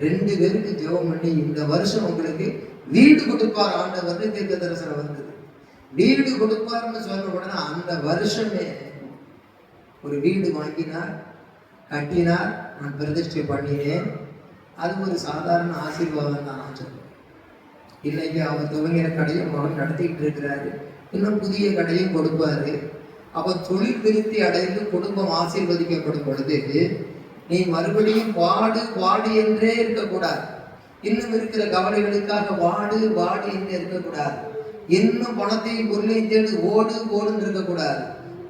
2 பேருக்கு ஜெபம் பண்ணி இந்த வருஷம் உங்களுக்கு வீடு கொடுப்பார் ஆண்டவர் தீர்க்க தரிசனம் வந்தது. வீடு கொடுப்பார்னு சொன்ன உடனே அந்த வருஷமே ஒரு வீடு வாங்கினார், கட்டினார், நான் பிரதிஷ்டை பண்ணினேன். அது ஒரு சாதாரண ஆசீர்வாதம் தான் நான் சொல்றேன். இன்னைக்கு அவர் துவங்கிற கடையும் அவர் நடத்திக்கிட்டு இருக்கிறாரு, இன்னும் புதிய கடையும் கொடுப்பாரு. அவர் தொழில் விருத்தி அடைந்து குடும்பம் ஆசீர்வதிக்கப்படும் பொழுது நீ மறுபடியும் வாடு என்றே இருக்கக்கூடாது. இன்னும் இருக்கிற கவலைகளுக்காக வாடு என்றே இருக்கக்கூடாது. இன்னும் பணத்தையும் பொருளையும் தேடி ஓடுன்னு இருக்கக்கூடாது.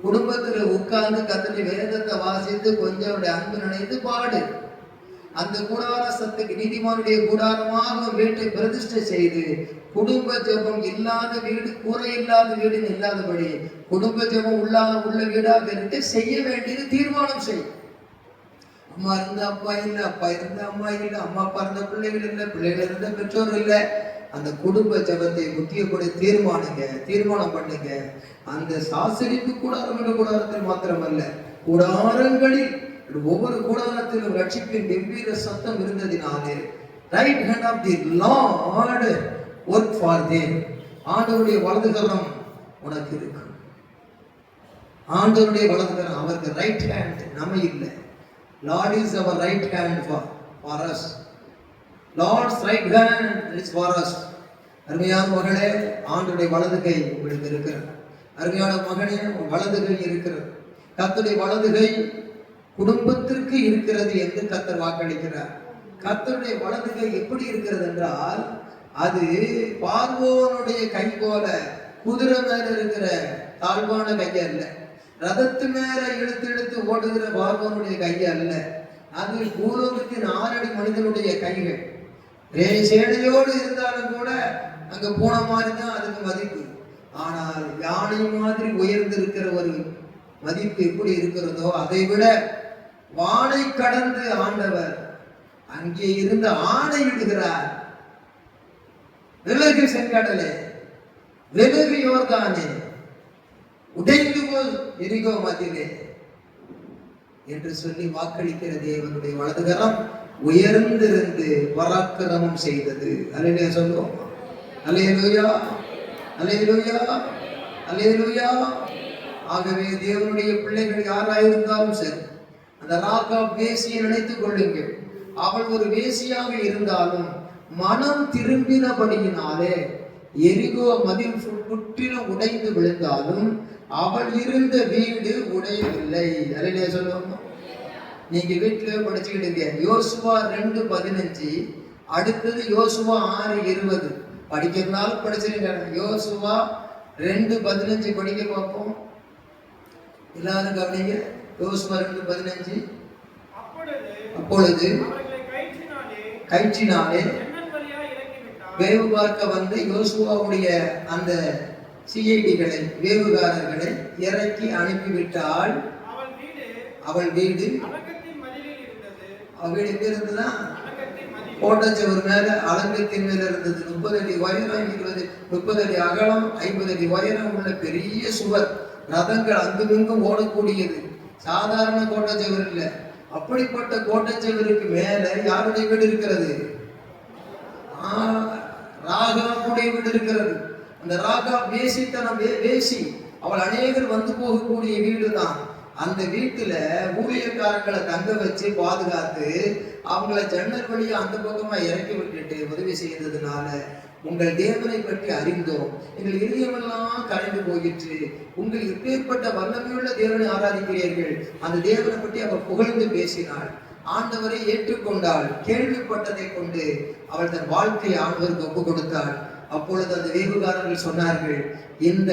குடும்பத்துல உட்கார்ந்து கர்த்தருடைய வேதத்தை வாசித்து கொஞ்சம் அவருடைய அன்பு நினைத்து பாடு. அந்த கூடாரத்துக்கு நீதிமானுடைய கூடாரமாக வீட்டை பிரதிஷ்டை செய்து குடும்ப ஜெபம் இல்லாத வீடு, கூரை இல்லாத வீடுன்னு இல்லாதபடி குடும்ப ஜெபம் உள்ள வீடாக இருக்க செய்ய வேண்டியது தீர்மானம் செய். அம்மா இருந்த அப்பா இல்லை, அப்பா இருந்த அம்மா இல்லை, அம்மா அப்பா இருந்த பிள்ளைகள் இல்லை, பிள்ளைகள் இருந்த பெற்றோர் இல்லை. அந்த குடும்ப ஜெபத்தை முக்கியப்படி தீர்மானம் பண்ணுங்க. அந்த சாசரிப்பு கூடாரத்தில் மாத்திரமல்ல, கூடாரங்களில் ஒவ்வொரு கூடாரத்திலும் ரட்சிப்பின் வெவ்வேறு சத்தம் இருந்ததினாலே right hand of the lord work for them. ஆண்டவருடைய வலதுகரம் உனக்கு இருக்கு. ஆண்டவருடைய வலதுகரம் அவருக்கு ரைட் ஹேண்ட், நம்ம இல்லை. Lord is our right hand for us. Lord's right hand is for us. அருமையான மகளே, ஆண்டவருடைய வலது கை உங்களுக்கு இருக்கிறது. அருமையான மகனே, வலது கை இருக்கிறது. கர்த்தருடைய வலது கை குடும்பத்திற்கு இருக்கிறது என்று கர்த்தர் வாக்களிக்கிறார். கர்த்தருடைய வலது கை எப்படி இருக்கிறது என்றால், அது பார்வோனுடைய கை போல குதிரை மேல இருக்கிற தாழ்வான கை அல்ல, ரதத்து மேல இழுத்து ஓடுகிற பார்வோனுடைய கை அல்ல. அது பூலோகத்தின் 6 அடி மனிதனுடைய கைகள். சேனையோடு இருந்தாலும் கூட அங்க போன மாதிரி தான் அதுக்கு மதிப்பு. ஆனால் யானை மாதிரி உயர்ந்து இருக்கிற ஒரு மதிப்பு எப்படி இருக்கிறதோ அதை விட வானை கடந்து ஆண்டவர் அங்கே இருந்து ஆணையிடுகிறார். விலகு செங்கடலே, விலகு யோர்தானே, உடைந்து போல் எரிகோ மதிலே என்று சொல்லி வாக்களிக்கிற தேவனுடைய வலதுகரம் உயர்ந்திருந்து பராக்கிரமம் செய்தது. அல்லேலூயா சொல்லுவோம். அல்லேலூயா, அல்லேலூயா, அல்லேலூயா. ஆகவே தேவனுடைய பிள்ளைகள் யாராயிருந்தாலும் சரி, அந்த ராகாப் வேசியை நினைத்துக் கொள்ளுங்கள். அவள் ஒரு வேசியாக இருந்தாலும் மனம் திரும்பினபடியினாலே எரிகோ மதில் முற்றிலும் உடைந்து விழுந்தாலும் அவள் இருந்த வீடு உடையவில்லை. அல்லேலூயா சொல்லுவோம். நீங்க வீட்டுல படிச்சுக்கிட்டீங்க. யோசுவா 2:15, அடுத்தது யோசுவா 6:20. படிக்கிறதுனால படிச்சிருங்க. யோசுவா 2:15 படிக்க பார்ப்போம். எல்லாரும் கவனிங்க. யோசுவா 2:15. அப்பொழுது கயிற்றினாலே வேவு பார்க்க வந்து யோசுவாவுடைய அந்த சிஐடிகளை, வேவுகாரர்களை இறக்கி அனுப்பிவிட்டால் அவள் வீடு எங்க இருந்ததுன்னா கோட்டச்சவர் மேல அலங்கத்தின் மேல இருந்தது. 30 அடி உயரம், 30 அடி அகலம், 50 அடி உயரம் உள்ள பெரிய சுவர். ரதங்கள் அங்குமிங்கும் ஓடக்கூடியது. சாதாரண கோட்டச்சவர் இல்லை. அப்படிப்பட்ட கோட்டச்சவருக்கு மேல யாருடைய வீடு இருக்கிறது? ராகாவுடைய வீடு இருக்கிறது. அந்த ராகா வேசித்தனம் வேசி அவள் அநேகர் வந்து போகக்கூடிய வீடு தான். அந்த வீட்டுல ஊழியக்காரங்களை தங்க வச்சு பாதுகாத்து அவங்கள ஜன்னல் வழியா அந்த பக்கமா இறக்கி விட்டுட்டு உதவி செய்ததுனால உங்கள் தேவனை பற்றி அறிந்தோம், எங்கள் இதயமெல்லாம் கரைந்து போயிற்று. உங்கள் எப்பேற்பட்ட வல்லமையுள்ள தேவனை ஆராதிக்கிறீர்கள். அந்த தேவனை பற்றி அவள் புகழ்ந்து பேசினாள். ஆண்டவரை ஏற்றுக்கொண்டாள். கேள்விப்பட்டதை கொண்டு அவள் தன் வாழ்க்கையை ஆண்டவருக்கு ஒப்பு கொடுத்தாள். அப்பொழுது அந்த வேவுகாரர்கள் சொன்னார்கள், இந்த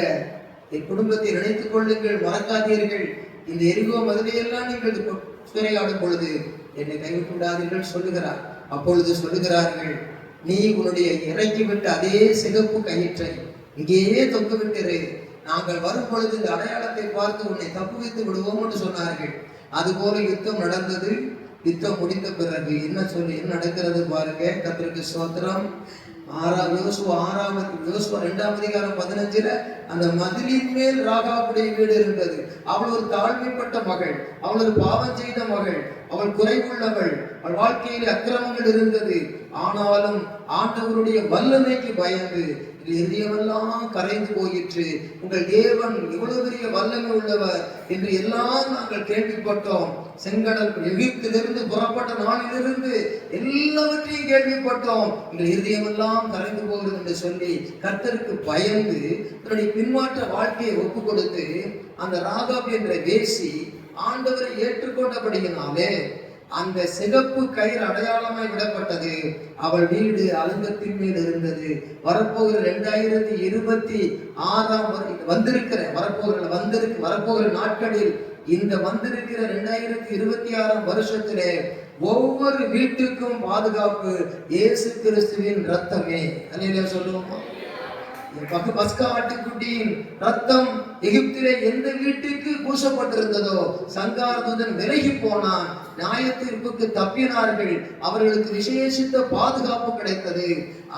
குடும்பத்தை நினைத்துக் கொள்ளுங்கள், மறக்காதீர்கள். இந்த எரிகோ மதுரையெல்லாம் நீங்கள் சூறையாடும் பொழுது என்னை கைவிட்டு விடாதீர்கள் சொல்லுகிறார். அப்பொழுது சொல்லுகிறார்கள், நீ உன்னுடைய இறக்கிவிட்ட அதே சிகப்பு கயிற்றை இங்கேயே தொங்க விட்டிரு. நாங்கள் வரும் பொழுது இந்த அடையாளத்தை பார்த்து உன்னை தப்புவித்து விடுவோம் என்று சொன்னார்கள். அதுபோல யுத்தம் நடந்தது. யுத்தம் முடிந்த பிறகு என்ன நடக்கிறது பாருங்க. கர்த்தருக்கு ஸ்தோத்திரம். யோசுவா 2:15 அந்த மதிலின் மேல் ராகாவுடைய வீடு இருந்தது. அவள் ஒரு தாழ்மைப்பட்ட மகள், அவள் ஒரு பாவம் செய்த மகள், அவள் குறைவுள்ளவள், அவள் வாழ்க்கையில் அக்கிரமங்கள் இருந்தது. ஆனாலும் ஆண்டவருடைய வல்லமைக்கு பயந்து இதயமெல்லாம் கரைந்து போயிற்று. உங்கள் தேவன் இவ்வளவு பெரிய வல்லமை உள்ளவர் என்று எல்லாம் நாங்கள் கேள்விப்பட்டோம். செங்கடல் எகிப்திலிருந்து புறப்பட்ட நாளிலிருந்து எல்லாவற்றையும் கேள்விப்பட்டோம். எங்கள் இதயமெல்லாம் கரைந்து போகிறது என்று சொல்லி கர்த்தருக்கு பயந்து தன்னுடைய பின்மாற்ற வாழ்க்கையை ஒப்பு கொடுத்து அந்த ராகாப் என்ற வேசி ஆண்டவரை ஏற்றுக்கொண்டபடியினாலே அந்த சிகப்பு கயிறு அடையாளமாய் விடப்பட்டது. அவள் வீடு அலங்கத்தின் மேல் இருந்தது. வரப்போகிற 2026 வரப்போகிற நாட்களில் இந்த வந்திருக்கிற 2026 வருஷத்திலே ஒவ்வொரு வீட்டுக்கும் பாதுகாப்பு இயேசு கிறிஸ்துவின் ரத்தமே. அல்லேலூயா சொல்லுவோமா? பஸ்கா ஆட்டுக்குட்டியின் ரத்தம் எகிப்திலே எந்த வீட்டுக்கு பூசப்பட்டிருந்ததோ சங்காரதூதன் விலகி போனான். நியாயத்தீர்ப்புக்கு தப்பினார்கள். அவர்களுக்கு விசேஷித்த பாதுகாப்பு கிடைத்தது.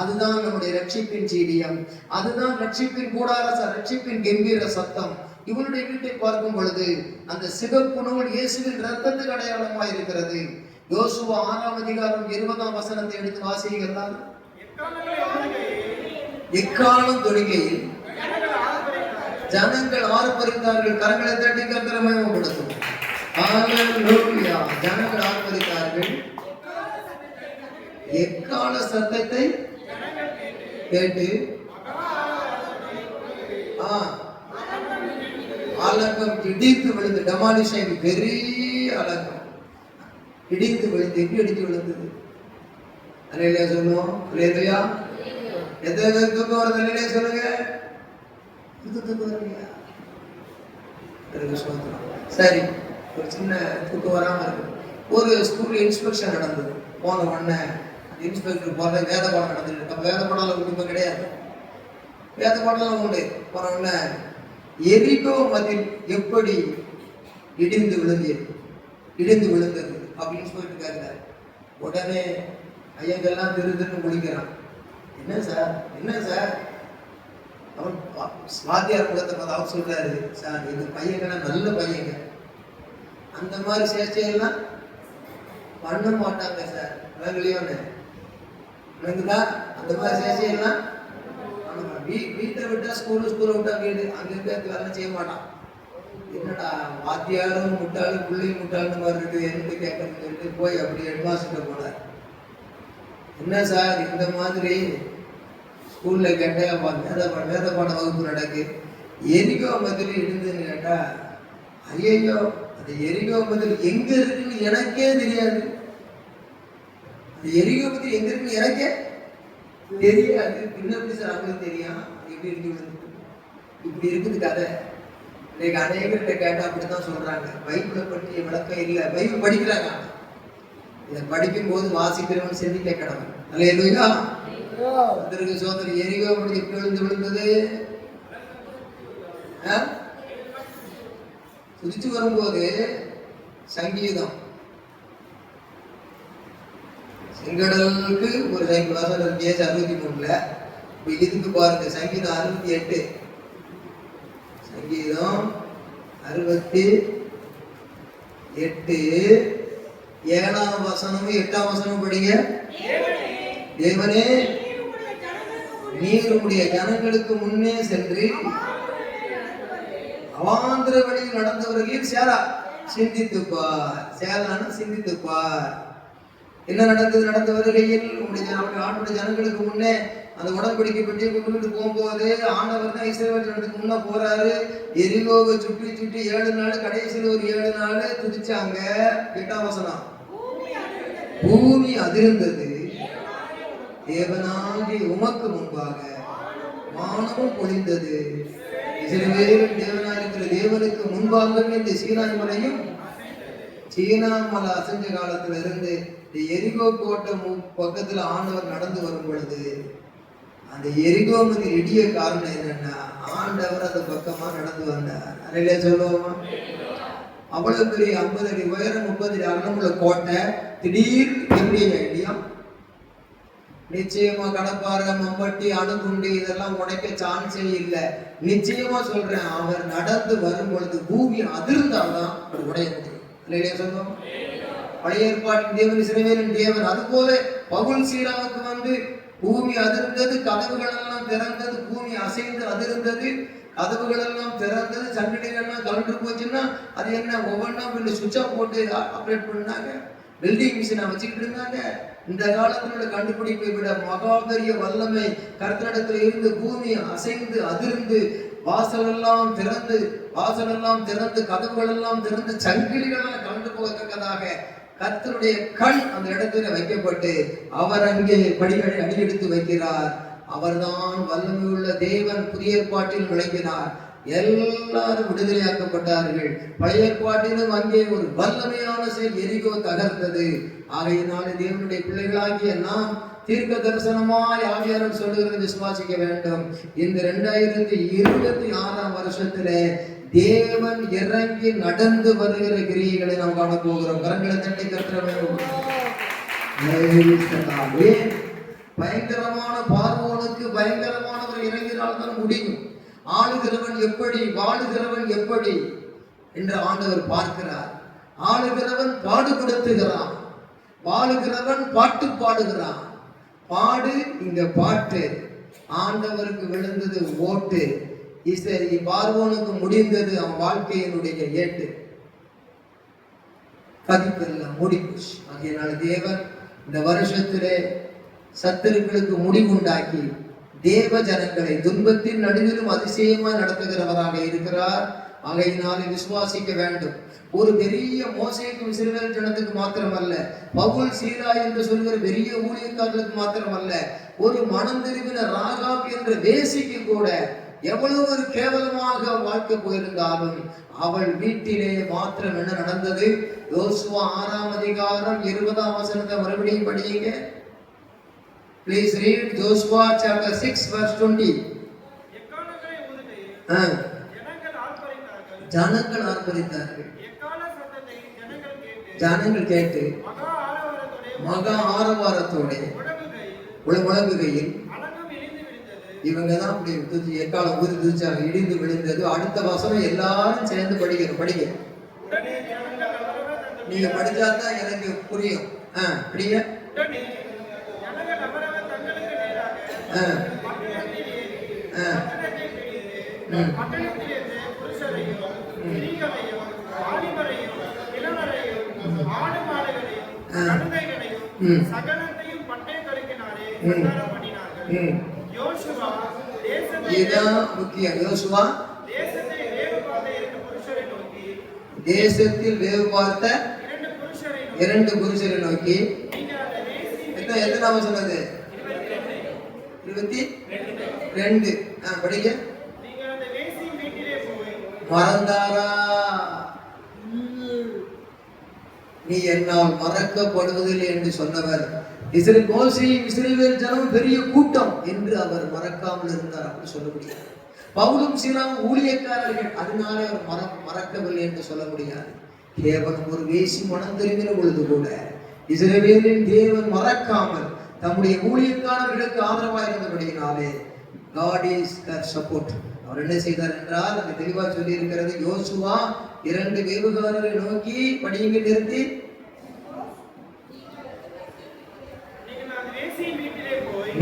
அதுதான் நம்முடைய ரட்சிப்பின் ஜீவியம். அதுதான் ரட்சிப்பின் கூடார ரட்சிப்பின் கம்பீர சத்தம். இவருடைய வீட்டை பார்க்கும் பொழுது அந்த சிகப்பு நூல் இயேசுவின் ரத்தத்துக்கு அடையாளமாக இருக்கிறது. யோசுவா 6ஆம் அதிகாரம் 20ஆம் வசனத்தை எடுத்து வாசிக்கிறார். எக்காலம் தொழுகையில் ஜனங்கள் ஆர்ப்பரித்தார்கள். கரங்களை தட்டி கர்த்தரை மகிமைப்படுத்தும். ஹல்லேலூயா. ஜனங்கள் ஆர்ப்பரித்தார்கள். எக்கால சத்தத்தை கேட்டு அலங்கம் இடித்து விழுந்து, டமாலிஷன் பெரிய அலங்கம் இடித்து விழுந்து. எப்படி இடித்து விழுந்தது? அல்லேலூயா சொல்லுவோம். அல்லேலூயா. எத்தனை தூக்கம் வருது? அல்லேலூயா சொல்லுங்க. தூக்கம் வரலையா? சரி, ஒரு சின்ன தூக்கம் வராம இருக்கு. ஒரு ஸ்கூல்ல இன்ஸ்பெக்ஷன் நடந்தது. போன உடனே இன்ஸ்பெக்டர் போற வேத பாடம் நடந்தது. நம்ம வேத பாடம் குடும்பம் கிடையாது, வேத பாடம் உண்டு. போன உடனே எரிகோ மதில் எப்படி இடிந்து விழுந்தது அப்படின்னு சொல்லிட்டு கேட்கிறார். உடனே ஐயங்கெல்லாம் திருன்னு முடிக்கிறான். என்ன சார் அவன் வாத்தியார் குலத்தை பார்த்து அவர் சொல்றாரு, சார் இந்த பையங்கெல்லாம் நல்ல பையங்க, அந்த மாதிரி சேஷ்டையெல்லாம் பண்ண மாட்டாங்க சார். விளங்கலையோன்னு விளங்குதா? அந்த மாதிரி சேஷ்டையெல்லாம் வீட்டை விட்டா ஸ்கூலை விட்டா வீடு, அங்க இருக்க வேலை செய்ய மாட்டான். என்னடா வாத்தியாரும் முட்டாளு பிள்ளையும் முட்டாளுன்னு மாதிரி இருக்குது, என்னட்டு கேட்கணும்னு சொல்லிட்டு போய் அப்படி ஹெட்மாஸ்டர்கிட்ட போனார். என்ன சார் இந்த மாதிரி ஸ்கூல்ல கேட்ட வேத பாட வகுப்பு நடக்கு, எரிகோ மதில் இடிந்துன்னு கேட்டா, ஐயோ அந்த எரிகோ மதில் எங்க இருக்குன்னு எனக்கே தெரியாது. அந்த எரிகோ மதில் எங்க இருக்குன்னு எனக்கே தெரியாது. எப்படி சார் அவங்களுக்கு தெரியும் எப்படி இருக்கு? இப்படி இருக்குது கதை. இன்னைக்கு அநேகர்கிட்ட கேட்டா அப்படித்தான் சொல்றாங்க. பைபிளை பற்றிய விளக்கம் இல்லை. பைபிள் படிக்கிறாங்க, இதை படிக்கும் போது வாசிக்கிறவன் சிந்திக்க கடவுள். அல்லேலூயா. அதற்கு சோதனை எரிகோ எப்படி விழுந்தது? குதிச்சு வரும்போது சங்கீதம் செங்கடலுக்கு ஒரு வசனம் இருக்கு 63. இதுக்கு பாருங்க, சங்கீதம் 68. சங்கீதம் 68 7ஆம் வசனமும் 8ஆம் வசனமும் படிங்க. தேவனே நீர் உம்முடைய ஜனங்களுக்கு முன்னே சென்று அவாந்திர வழியில் நடந்தவர்களில் சிந்தித்துப்பார். சிந்தித்துப்பார். என்ன நடந்தவர்களில் உங்களுடைய ஜனங்களுக்கு முன்னே அந்த உடன்படிக்கை பெட்டியை கொண்டு போகும்போது ஆண்டவர் தான் இஸ்ரவேல் ஜனத்துக்கு முன்ன போறாரு. எரிகோவை சுற்றி 7 நாள், கடைசியில் ஒரு 7 நாள் துதிச்சாங்க. 8ஆம் வசனம், பூமி அதிர்ந்தது, தேவனாகி உமக்கு முன்பாக வானமும் பொழிந்தது. இஸ்ரவேலின் தேவனாய் இருக்கிற தேவனுக்கு முன்பாக இந்த சீனாய் மலையும் சீனா மலை அசைஞ்ச காலத்துல இருந்து இந்த எரிகோ கோட்டை பக்கத்துல ஆண்டவர் நடந்து வரும் பொழுது அந்த எரிகோ மதில் இடிய காரணம் என்னன்னா, ஆண்டவர் அந்த பக்கமா நடந்து வந்தார். அறையிலே சொல்லுவோமா? அவ்வளவு பெரிய 50 அடி உயரம் 30 அடி அகலமுள்ள கோட்டை திடீர் எப்படி இடியும்? நிச்சயமா கடப்பாறை, மம்பட்டி, அணுகுண்டு இதெல்லாம் உடைக்க சான்ஸே இல்லை. நிச்சயமா சொல்றேன், அவர் நடந்து வரும் பொழுது பூமி அதிர்ந்தால்தான் அவர் உடைய முடியும். இல்லையா சொல்லுவோம்? பழைய ஏற்பாட்டின் தேவன் இஸ்ரவேலின் தேவன். அது போல பவுல் சீலாவுக்கு வந்து பூமி அதிர்ந்தது, கதவுகள் எல்லாம் திறந்தது, பூமி அசைந்து அதிர்ந்தது, கதவுகள் எல்லாம் திறந்தது, சங்கடிகள் எல்லாம் கலண்டு போச்சுன்னா அது என்ன ஒவ்வொன்றா சுவிட்சா போட்டு ஆப்ரேட் பண்ணாங்க. வெல்டிங் மிஷினை வச்சுக்கிட்டு இருந்தாங்க. இந்த காலத்தினோட கண்டுபிடிப்பை விட மகாபெரிய வல்லமை கர்த்தரிடத்தில் இருந்து பூமி அசைந்து அதிர்ந்து வாசல் எல்லாம் திறந்து கதவுகள் எல்லாம் திறந்து சங்கிலிகள் எல்லாம் கலந்து போகத்தக்கதாக கர்த்தருடைய கண் அந்த இடத்துல வைக்கப்பட்டு அவர் அங்கே படிகளை அடியெடுத்து வைக்கிறார். அவர்தான் வல்லமையுள்ள தேவன். புதிய ஏற்பாட்டில் விளங்கினார். எல்லாரும் விடுதலையாக்கப்பட்டார்கள். பழைய ஏற்பாட்டிலும் அங்கே ஒரு வல்லமையான செயல், எரிகோ தகர்த்தது. ஆகையினாலே தேவனுடைய பிள்ளைகளாகிய நாம் தீர்க்க தரிசனமாய் ஆவியானவர் சொல்லுகிறது விசுவாசிக்க வேண்டும். இந்த 2026 வருஷத்திலே தேவன் இறங்கி நடந்து வருகிற கிரியைகளை நாம் காண போகிறோம். கரங்களை தட்டி கர்த்தர் பயங்கரமான பார்வோனுக்கு பயங்கரமானவர் இறங்கினால்தான் முடியும். ஆளுகிறவன் எப்படி, வாழுகிறவன் எப்படி என்று ஆண்டவர் பார்க்கிறார். ஆளுகிறவன் பாடுபடுத்துகிறான், வாழுகிறவன் பாட்டு பாடுகிறான். பாடு இங்க பாட்டு. ஆண்டவருக்கு விழுந்தது ஓட்டு. பார்வோனுக்கு முடிந்தது அவன் வாழ்க்கையினுடைய ஏட்டு. பதிப்பெல்லாம் முடிப்போச்சு. ஆகையினால தேவன் இந்த வருஷத்திலே சத்துருக்களுக்கு முடிவுண்டாக்கி தேவ ஜனங்களை துன்பத்தின் நடுவிலும் அதிசயமாய் நடத்துகிறவராக இருக்கிறார். ஆகையினாலே விசுவாசிக்க வேண்டும். ஒரு பெரிய மோசேக்கும் இஸ்ரவேல் ஜனத்துக்கு மாத்திரமல்ல, பவுல் சீலா என்று சொல்கிற பெரிய ஊழியக்காரர்களுக்கு மாத்திரமல்ல, ஒரு மனம் திரும்பின ராகாப் என்ற வேசிக்கு கூட எவ்வளவு ஒரு கேவலமாக வாழ்க்கை போயிருந்தாலும் அவள் வீட்டிலே மாத்திரம் என்ன நடந்தது? யோசுவா 6ஆம் அதிகாரம் 20ஆம் வசனத்தை மறுபடியும் படியுங்க. Please read Joshua chapter 6 verse 20. ஜனங்கள் ஆர்ப்பரித்தார்கள். ஜனங்கள் கேட்டு மகா ஆரவாரத்தோட முழங்குகையில் இவங்க தான் அப்படி எக்காலம் ஊதி துதிச்சாங்க. இடிந்து விழுந்தது. அடுத்த வசனம் எல்லாரும் சேர்ந்து படிங்க. நீங்க படிச்சாதான் எனக்கு புரியும். படிங்க. தேசத்தில் வேவு பார்த்த 2 புருஷரை நோக்கி எத்தனை சொன்னது? 22. படிங்க. மறந்தாரா? நீ என்னால் மறக்கப்படுவதில்லை என்று சொன்னவர் இஸ்ரவேல் ஜனம் பெரிய கூட்டம் என்று அவர் மறக்காமல் இருந்தார். அப்படி சொல்ல முடியாது. பவுலும் சீலாவும் ஊழியக்காரர்கள், அதனாலே அவர் மறக்கவில்லை என்று சொல்ல முடியாது. கேவலம் ஒரு வேசி மனம் திரும்பின பொழுது கூட இஸ்ரவேலின் தேவன் மறக்காமல் தம்முடைய ஊழியக்காரர்களுக்கு ஆதரவாக இருந்தபடியினாலே God is their support. அவர் என்ன செய்தார் என்றால் அங்கு தெளிவாக சொல்லி இருக்கிறது. யோசுவா 2 வேவுகாரரை நோக்கி படியுங்க. நிறுத்தி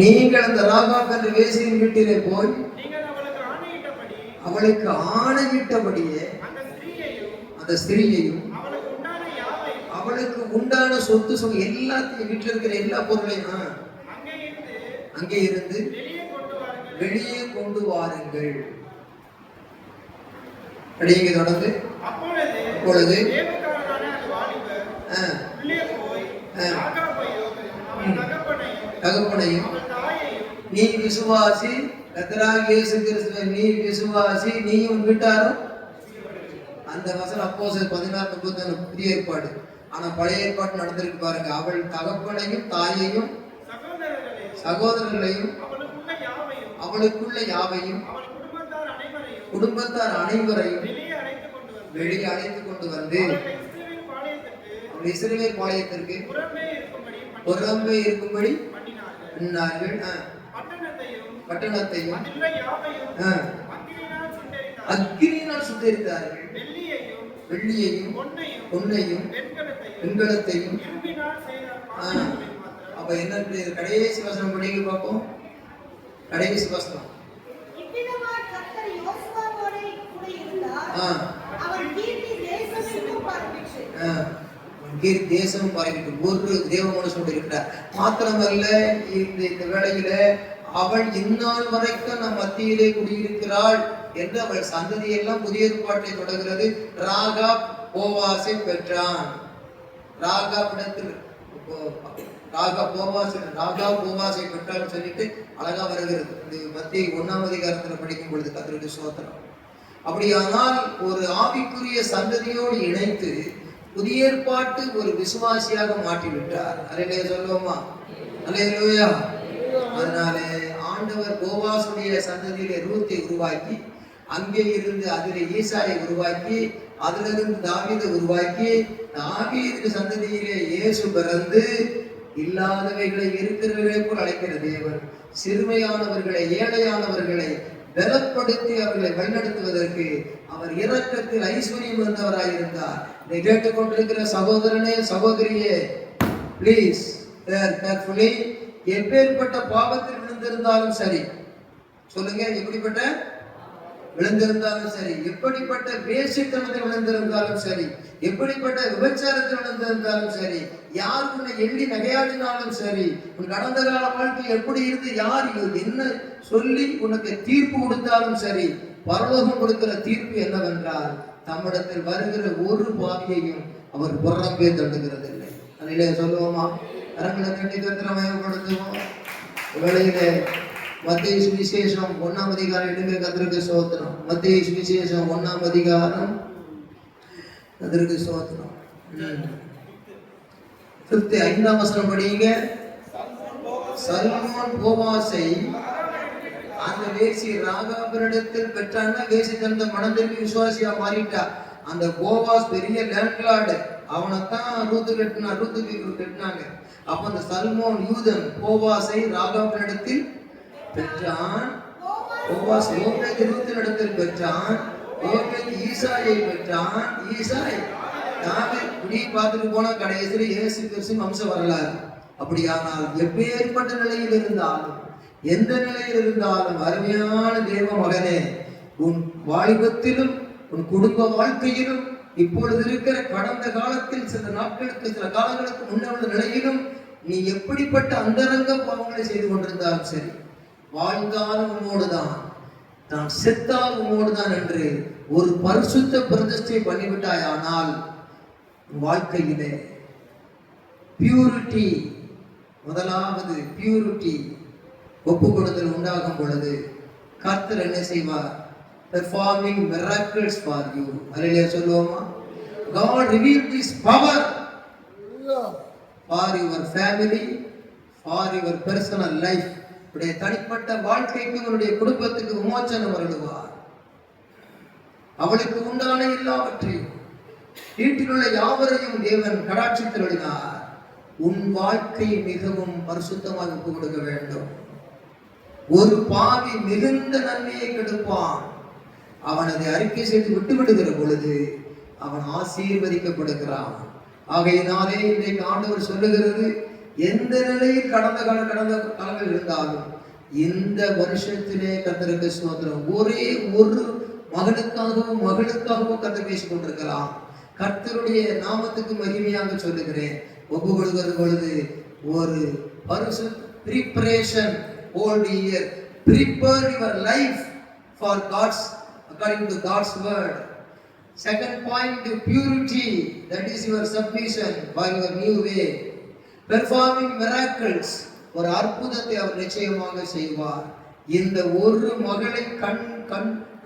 நீங்கள் அந்த ராகாப் என்ற வேசியின் வீட்டிலே போய் அவளுக்கு ஆணையிட்டபடியே அந்த ஸ்திரீயையும் அவளுக்கு உண்டான சொத்து எல்லாத்தையும் வீட்டில் இருக்கிற எல்லா பொருளையும் அங்கே இருந்து வெளியே கொண்டு வாருங்கள். படிங்க தொடர்ந்து. அப்பொழுது தகப்பனையும் நீ விசுவாசி, கர்த்தராகிய இயேசு கிறிஸ்துவை நீ விசுவாசி, நீயும் வீட்டாரும். அந்த வசனம் அப்போஸ்தலர் 16:31 புதிய ஏற்பாடு. ஆனா பழைய ஏற்பாடு நடந்திருக்கு பாருங்க. அவள் தகப்பனையும் தாயையும் சகோதரர்களையும் அவளுக்குள்ள யாவையும் குடும்பத்தார் அனைவரையும் வெளியே அழைத்து கொண்டு வந்து அவள் இஸ்ரவேல் பாளையத்திற்கு புறம்பே இருக்கும்படி பட்டணத்தையும் அக்கினியினால் சுட்டெரித்தார்கள். வெள்ளியையும் பொன்னையும் வெண்கலத்தையும். அப்ப என்ன கடைசி வசனம் படிக்க பார்ப்போம். கடைசி வசனம். தேசம் பாருங்க. ஒரு தேவ மனுஷனோடு இருக்கிறார். மாத்திரமல்ல, இந்த வேளையில அவள் இந்நாள் வரைக்கும் நம் மத்தியிலே குடியிருக்கிறாள் என்று அவள் சந்ததியெல்லாம் புதிய ஏற்பாட்டை தொடர்கிறது. ராகாப் போவாசை பெற்றான். ராகாவிடத்தில் ராகா போவாசை பெற்றான்னு சொல்லிட்டு அழகா வருகிறது. இந்த மத்திய 1ஆம் அதிகாரத்துல படிக்கும் பொழுது கர்த்தருக்கு ஸ்தோத்திரம். அப்படியானால் ஒரு ஆவிக்குரிய சந்ததியோடு இணைத்து புதிய ஏற்பாட்டு ஒரு விசுவாசியாக மாற்றி விட்டார். அல்லேலூயா சொல்லுவோமா? அல்லேலூயா. அதனால ஆண்டவர் போவாசுடைய சந்ததியிலே ரூத்தை உருவாக்கி, அங்கே இருந்து அதிலே ஈசாயை உருவாக்கி, அதிலிருந்து தாவீதை உருவாக்கி, தாவீது சந்ததியிலே இயேசு பிறந்து இல்லாதவைகளை இருக்கிறவர்களை போல் அழைக்கிற தேவன் சிறுமையானவர்களை ஏழையானவர்களை பலப்படுத்தி அவர்களை வழிநடத்துவதற்கு அவர் இரக்கத்தில் ஐஸ்வர்யம் வந்தவராயிருந்தார். இதை கேட்டுக்கொண்டிருக்கிற சகோதரனே சகோதரியே, பிளீஸ் கேர்ஃபுல்லி, எப்பேற்பட்ட பாவத்தில் விழுந்திருந்தாலும் சரி, சொல்லுங்க, எப்படிப்பட்ட விழுந்திருந்தாலும் சரி, எப்படிப்பட்ட வேசித்தனத்தில் விழுந்திருந்தாலும் சரி, எப்படிப்பட்ட விபச்சாரத்தில் விழுந்திருந்தாலும் சரி, யார் உன்னை எள்ளி நகையாடினாலும் சரி, உன் கடந்த கால வாழ்க்கை எப்படி இருந்து யார் என்ன சொல்லி உனக்கு தீர்ப்பு கொடுத்தாலும் சரி, பரலோகம் கொடுக்கிற தீர்ப்பு என்னவென்றால் தம்மிடத்தில் வருகிற ஒரு பாவியையும் அவர் புறம்பே தட்டுகிறது இல்லை. அதிலே சொல்லுவோமா? அரங்களை தட்டி கத்திரமயப்படுத்துவோம். வேளையிலே மத்திய சுவிசேஷம் 1ஆம் அதிகாரம் எடுங்க. கர்த்தருக்கு ஸ்தோத்திரம். மத்திய சுவிசேஷம் 1ஆம் அதிகாரம், கர்த்தருக்கு ஸ்தோத்திரம். 5ஆம் வசனம் படிங்க. சல்மோன் போவாசை அந்த வேசி ராகாபினிடத்தில் பெற்றான்னா, வேசி தந்த மனதிற்கு விசுவாசியா மாறிட்டா. அந்த போவாஸ் பெரிய லேண்ட்லார்டு, அவனைத்தான் ரூத்துக்கு கட்டினாங்க. அப்ப அந்த சல்மோன் யூதன் போவாசை ராகாபினிடத்தில் பெற்றான். போவாஸ் ரூத்தினிடத்தில் பெற்றான். ஈசாயை பெற்றான். ஈசாய் தாவீது. இப்படி பார்த்துட்டு போனா கடைசியில் இயேசு கிறிஸ்து வம்ச வரலாறு. அப்படியானால் எப்பேற்பட்ட நிலையில் இருந்தாலும், எந்த நிலையில் இருந்தாலும், அருமையான தேவ மகனே, உன் வாலிபத்திலும் உன் குடும்ப வாழ்க்கையிலும் இப்பொழுது இருக்கிற கடந்த காலத்தில் சில நாட்களுக்கு சில காலங்களுக்கு முன்னுள்ள நிலையிலும் நீ எப்படிப்பட்ட அந்தரங்க பாவங்களை செய்து கொண்டிருந்தாலும் சரி, வாழ்ந்தாலும் உம்மோடுதான், நான் செத்தால் உம்மோடுதான் என்று ஒரு பரிசுத்த பிரதிஷ்டை பண்ணிவிட்டாயானால் வாழ்க்கையிலே பியூரிட்டி, முதலாவது பியூரிட்டி ஒப்பு கொடுத்தல் உண்டாகும் பொழுது கர்த்தர் என்ன செய்வார்? Performing miracles for you. Hallelujah சொல்லுவோமா? God revealed this power for your family, for your personal life. உடைய தனிப்பட்ட வாழ்க்கைக்கு, உன்னுடைய குடும்பத்துக்கு விமோசனம் வருடுவார். அவளுக்கு உண்டான எல்லாவற்றையும், வீட்டில் உள்ள யாவரையும் தேவன் கடாட்சித்தருளினார். உன் வாழ்க்கை மிகவும் பரிசுத்தமாக ஒப்பு கொடுக்க வேண்டும். ஒரு பாவி மிகுந்த நன்மையை கெடுப்பான். அவன் அதை அறிக்கை செய்து விட்டுவிடுகிற பொழுது அவன் ஆசீர்வதிக்கப்படுகிறான். ஆகையினாலே இன்றைக்கு ஆண்டவர் சொல்லுகிறது, எந்த நிலையில் கடந்த காலங்கள் இருந்தாலும் இந்த வருஷத்திலே கர்த்தருக்கு ஸ்தோத்திரம். ஒரே ஒரு மகனுக்காகவும் மகளுக்காகவும் கர்த்தர் பேசிக் கொண்டிருக்கலாம். கர்த்தருடைய நாமத்துக்கு மகிமையாக சொல்லுகிறேன். ஒப்பு கொடுக்கிற பொழுது ஒரு பரிசு preparation whole year. Prepare your life for God's, according to God's word. Second point, purity, that is your submission by your new way. Performing miracles, ஒரு அற்புதத்தை அவர் நிச்சயமாக செய்வார். இந்த ஒரு மகளை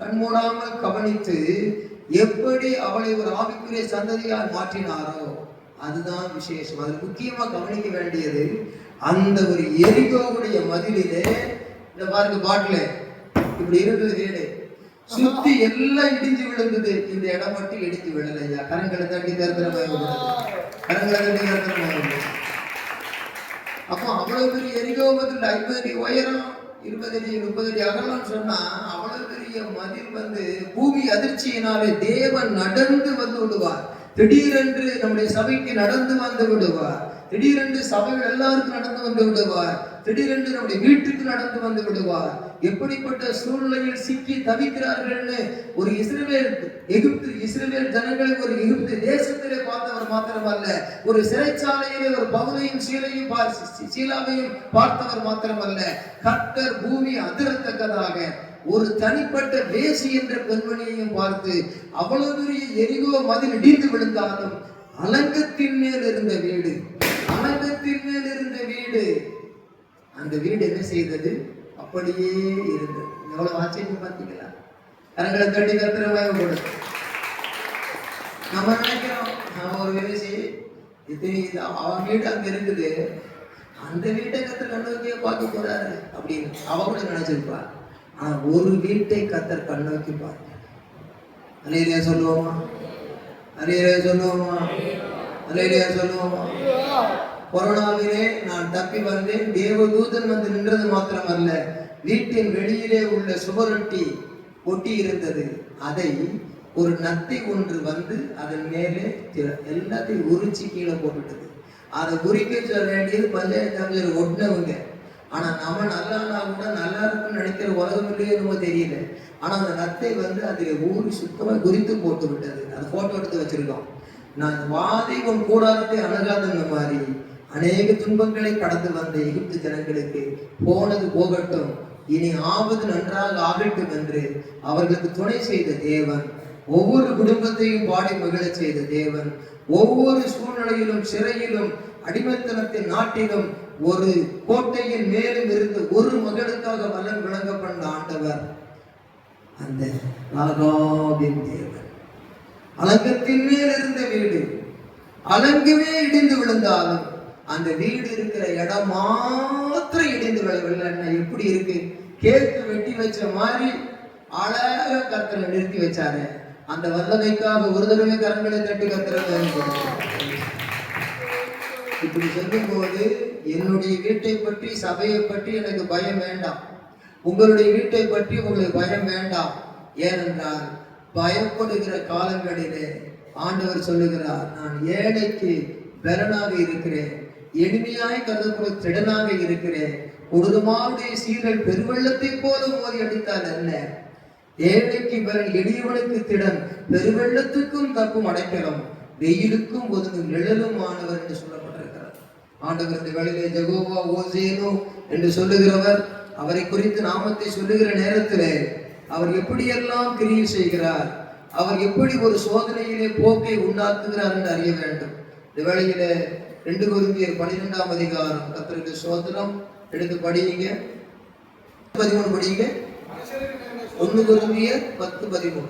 கண்மூடாமல் கவனித்து எப்படி அவளை ஒரு ஆவிக்குரிய சந்ததியால் மாற்றினாரோ அதுதான் விசேஷம். அது முக்கியமா கவனிக்க வேண்டியது, அந்த ஒரு எரிகோவுடைய மதிலிலே, இந்த பாருங்க பாட்டில இப்படி இருந்தது வீடு, சுத்தி எல்லாம் இடிஞ்சு விழுந்தது. இந்த இடம் மட்டும் இடிஞ்சு விழலையா? கரங்களை தட்டி கருத்துறமாக, கரங்களை தட்டி கருத்துறமாக. அப்போ அவ்வளவு பெரிய எரிகோ மதில் 50 அடி உயரம், 20 அடி 30 அடி அகலம் சொன்னா, அவ்வளவு பெரிய மதில் பூமி அதிர்ச்சியினாலே தேவன் நடந்து வந்து விடுவார். திடீரென்று நம்முடைய சபைக்கு நடந்து வந்து விடுவார். திடீரென்று சபைகள் எல்லாருக்கும் நடந்து வந்து விடுவார். திடீரென்று நம்முடைய வீட்டுக்கு நடந்து வந்து விடுவார். எப்படிப்பட்ட சூழ்நிலையில் சிக்கி தவிக்கிறார்கள்னு ஒரு இஸ்ரவேல் ஜனங்களை ஒரு எகிப்து தேசத்திலே பார்த்தவர் மாத்திரமல்ல, ஒரு சிறைச்சாலையிலே ஒரு பவுலையும் சீலாவையும் பார்த்தவர் மாத்திரமல்ல, கர்த்தர் பூமி அதிரத்தக்கதாக ஒரு தனிப்பட்ட வேசி என்ற பெண்மணியையும் பார்த்து, அவ்வளவு பெரிய எரிகோ மதில் இடிந்து விழுந்தாலும் அலங்கத்தின் மேல் இருந்த வீடு, அலங்கத்தின் மேல் இருந்த வீடு. அந்த வீடு என்ன செய்தது? அப்படியே இருந்தது. எவ்வளவு ஆச்சரியம் பார்த்தீங்களா? கரங்களை தட்டி கத்திரமாக போடு. நம்ம நினைக்கிறோம் ஒரு விவசி அவன் வீடு அங்க இருக்குது, அந்த வீட்டை கத்தர் கண்ணோக்கிய பார்க்க போறாரு அப்படின்னு அவ கூட நினைச்சிருப்பா. ஆனா ஒரு வீட்டை கத்தர் கண்ணோக்கி பார்க்க. அலையிலையா சொல்லுவோமா? அலையிலையா சொல்லுவோமா? அலையிலையா சொல்லுவோமா? கொரோனாவிலே நான் தப்பி வந்தேன். தேவதூதன் வந்து நின்றது மாத்திரமல்ல, வீட்டின் வெளியிலே உள்ள சுவரொட்டி ஒட்டி இருந்தது. அதை ஒரு நத்தை ஒன்று வந்து அதன் மேலே எல்லாத்தையும் உரிச்சு கீழே போட்டுட்டது. அதை உரிக்க சொல்ல வேண்டியது பஞ்சாயத்து அமைச்சர் ஒட்டினவங்க. ஆனா நம்ம நல்லா கூட நல்லா இருக்குன்னு நினைக்கிற உலகம் இல்லையோ என்னமோ தெரியல. ஆனா அந்த நத்தை வந்து அதுல ஊறி சுத்தமா குறித்து போட்டு விட்டது. அதை போட்டோ எடுத்து வச்சிருக்கோம். நான் வாதி உன் கூடாரத்தை அணுகாதுன்ற மாதிரி அநேக துன்பங்களை கடந்து வந்த எகிப்து ஜனங்களுக்கு போனது போகட்டும், இனி ஆவது நன்றாக ஆகட்டும் என்று அவர்களுக்கு துணை செய்த தேவன், ஒவ்வொரு குடும்பத்தையும் பாடி மகிழ செய்த தேவன், ஒவ்வொரு சூழ்நிலையிலும் சிறையிலும் அடிமைத்தனத்தின் நாட்டிலும் ஒரு கோட்டையின் மேலும் இருந்து ஒரு மகளுக்காக வல்லன் விளங்க பண்ண ஆண்டவர் அந்த ராகாவின் தேவன். அலங்கத்தின் மேல் இருந்த வீடு அலங்கமே இடிந்து விழுந்தாலும் அந்த வீடு இருக்கிற இடம் மாத்திரம் இடிந்து விழவில்லை. எப்படி இருக்கு? கேக்கு வெட்டி வச்ச மாதிரி அழகாக கர்த்தரை நிறுத்தி வச்சாரு. அந்த வல்லமைக்காக ஒரு தடவை கரங்களை தட்டி கர்த்தரை இப்படி சொல்லும் போது என்னுடைய வீட்டை பற்றி சபையை பற்றி எனக்கு பயம் வேண்டாம். உங்களுடைய வீட்டை பற்றி உங்களுக்கு பயம் வேண்டாம். ஏனென்றால் பயப்படுகிற காலங்களிலே ஆண்டவர் சொல்லுகிறார், நான் ஏழைக்கு பலனாக இருக்கிறேன், எளிமையாய் கருதக்கூடிய திடனாக இருக்கிறேன். உடுதுமாவுடைய சீரல் பெருவெள்ளத்தை போல மோதி அடித்தால் அல்ல, ஏழைக்கு பலன் எளியவனுக்கு திடன், பெருவெள்ளத்துக்கும் தப்பும் அடைக்கலம், வெயிலுக்கும் ஒதுங்கும் நிழலும் ஆனவர் என்று சொல்லப்பட்டிருக்கிறார். ஆண்டவர் இந்த வேளையிலே ஜெகோவா ஓசேனு என்று சொல்லுகிறவர், அவரை குறித்து நாமத்தை சொல்லுகிற நேரத்திலே அவர் எப்படியெல்லாம் கிரியை செய்கிறார், அவர் எப்படி ஒரு சோதனையிலே போக்கை உண்டாக்குகிறார் என்று அறிய வேண்டும். இந்த வேளையிலே 2 கொரிந்தியர் 12ஆம் அதிகாரம் கர்த்தருக்கு ஸ்தோத்திரம் எடுத்து படியுங்க. 13 படியுங்க. 1 கொரிந்தியர் 10:13.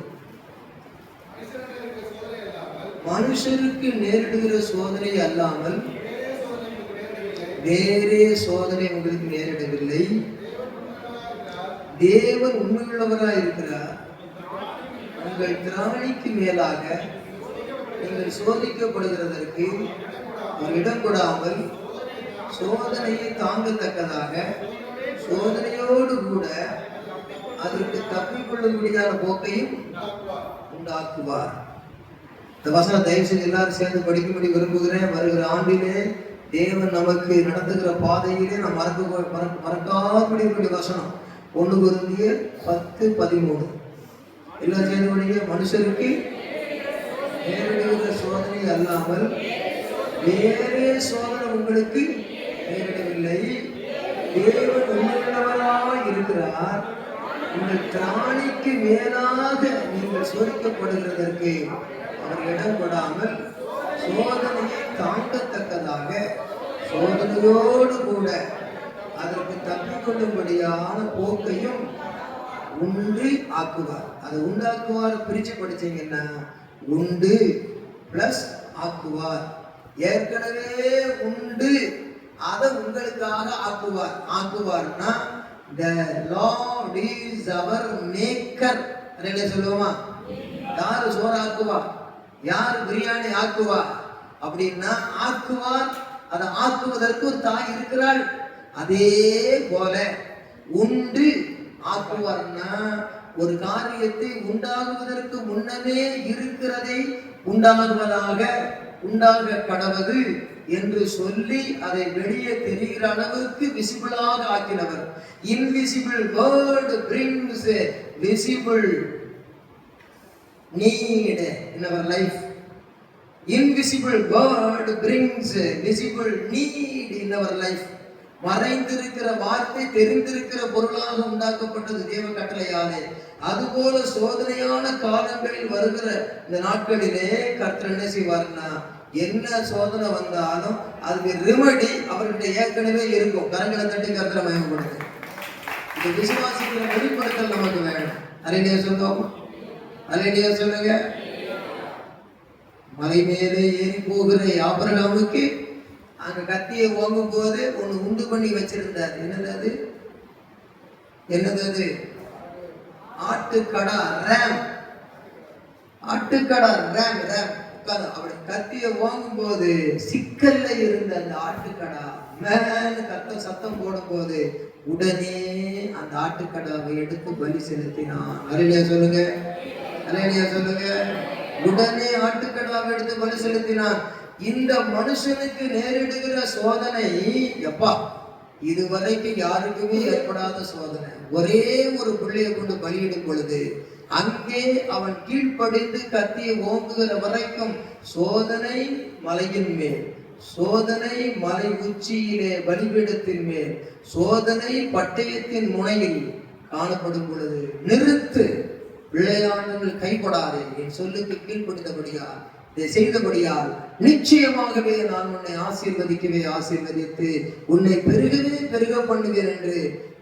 மனுஷருக்கு நேரிடுகிற சோதனை அல்லாமல் வேறே சோதனை உங்களுக்கு நேரிடவில்லை. தேவன் உண்மையுள்ளவராய் இருக்கிறார். உங்கள் திராணிக்கு மேலாக நீங்கள் சோதிக்கப்படுகிறதற்கு ஒரு இடம் கொடாமல் சோதனையை தாங்கத்தக்கதாக சோதனையோடு கூட அதற்கு தப்பிக்கொள்ளும்படியான போக்கையும் உண்டாக்குவார். இந்த வசனம் தயவு செய்து எல்லாரும் சேர்ந்து படிக்கும்படி விரும்புகிறேன். வருகிற ஆண்டிலே தேவன் நமக்கு நடத்துகிற பாதையிலே நாம் மறக்காத வசனம் 1 கொரிந்தியர் 10:13. எல்லாம் சேர்ந்து படிங்க. மனுஷருக்கு நேரிடுகிற சோதனை அல்லாமல் வேறே சோதனை உங்களுக்கு நேரிடவில்லை. தேவன் உண்மையுள்ளவராய் இருக்கிறார். உங்கள் திராணிக்கு மேலாக நீங்கள் சோதிக்கப்படுகிறதற்கு அவர் இடம் கொடாமல் சோதனையை தாங்கத்தக்கதாக சோதனையோடு கூட அதற்கு தப்பிக்கொள்ளும்படியான போக்கையும் உண்டு ஆக்குவார். அதை உண்டாக்குவார் பிரிச்சு படிச்சீங்கன்னா உண்டு பிளஸ் ஆக்குவார். ஏற்கனவே உண்டு, அதை உங்களுக்காக ஆக்குவார். ஆக்குவார்னா the Lord is our maker. என்ன சொல்லுவோமா? யாரு சோறு ஆக்குவா, யாரு பிரியாணி ஆக்குவா அப்படின்னா ஆக்குவார். அதை ஆக்குவதற்கு ஒரு தாய் இருக்கிறாள். அதே போல உண்டு ஆக்குவார்னா ஒரு காரியத்தை உண்டாகுவதற்கு முன்னமே இருக்கிறதை உண்டாக கடவது என்று சொல்லி அதை வெளியே தெரிகிற அளவுக்கு விசிபிளாக ஆக்கினவர். Invisible word brings visible need in our life. Invisible word brings visible need in our life. மறைந்திருக்கிற வார்த்தை தெரிந்திருக்கிற பொருளாக உண்டாக்கப்பட்டது தேவ கட்டளையாலே. அதுபோல சோதனையான காலங்களில் வருகிற இந்த நாட்களிலே கர்த்தர் என்ன செய்வார்னா என்ன சோதனை வந்தாலும் அதுக்கு ரெமெடி அவர்கிட்ட ஏற்கனவே இருக்கும். கரங்களை தட்டி கருத்துல மயங்கப்படுது. இந்த விசுவாசிக்கிற வெளிப்படுத்தல் நமக்கு வேணும். அல்லேலூயா சொல்லுவோம். அல்லேலூயா சொல்லுங்க. மலை மேலே ஏறி போகிற ஆபிரகாமுக்கு அங்க கத்தியை ஓங்கும் போது ஒண்ணு உண்டு பண்ணி வச்சிருந்தார். என்னது அது? ஆட்டுக்கடா, ரேம். ஆட்டுக்கடா, ரேம். அப்படி கத்திய வாங்கும் போது சிக்கல்ல இருந்த அந்த ஆட்டுக்கடா மேல சத்தம் போடும் போது உடனே அந்த ஆட்டுக்கடாவை எடுத்து பலி செலுத்தினான். அல்லேலூயா சொல்லுங்க. அல்லேலூயா சொல்லுங்க. உடனே ஆட்டுக்கடாவை எடுத்து பலி செலுத்தினான். இந்த மனுஷனுக்கு நேரிடுகிற சோதனை எப்பா இதுவரைக்கும் யாருக்குமே ஏற்படாத சோதனை. ஒரே ஒரு பிள்ளையை கொண்டு பலியிடும் பொழுது அங்கே அவன் கீழ்ப்படிந்து கத்தியை ஓங்குகிற வரைக்கும் சோதனை மலையின் மேல், சோதனை மலை உச்சியிலே பலிபீடத்தின் மேல், சோதனை பட்டயத்தின் முனையில் காணப்படும் பொழுது நிறுத்து, பிள்ளையானவர்கள் கைப்படாதே, என் சொல்லுக்கு கீழ்ப்படிந்தபடியால் இதை செய்தபடியால் நிச்சயமாகவே நான் உன்னை ஆசீர்வதித்து உன்னை பெருகவே பெருக பண்ணுவேன் என்று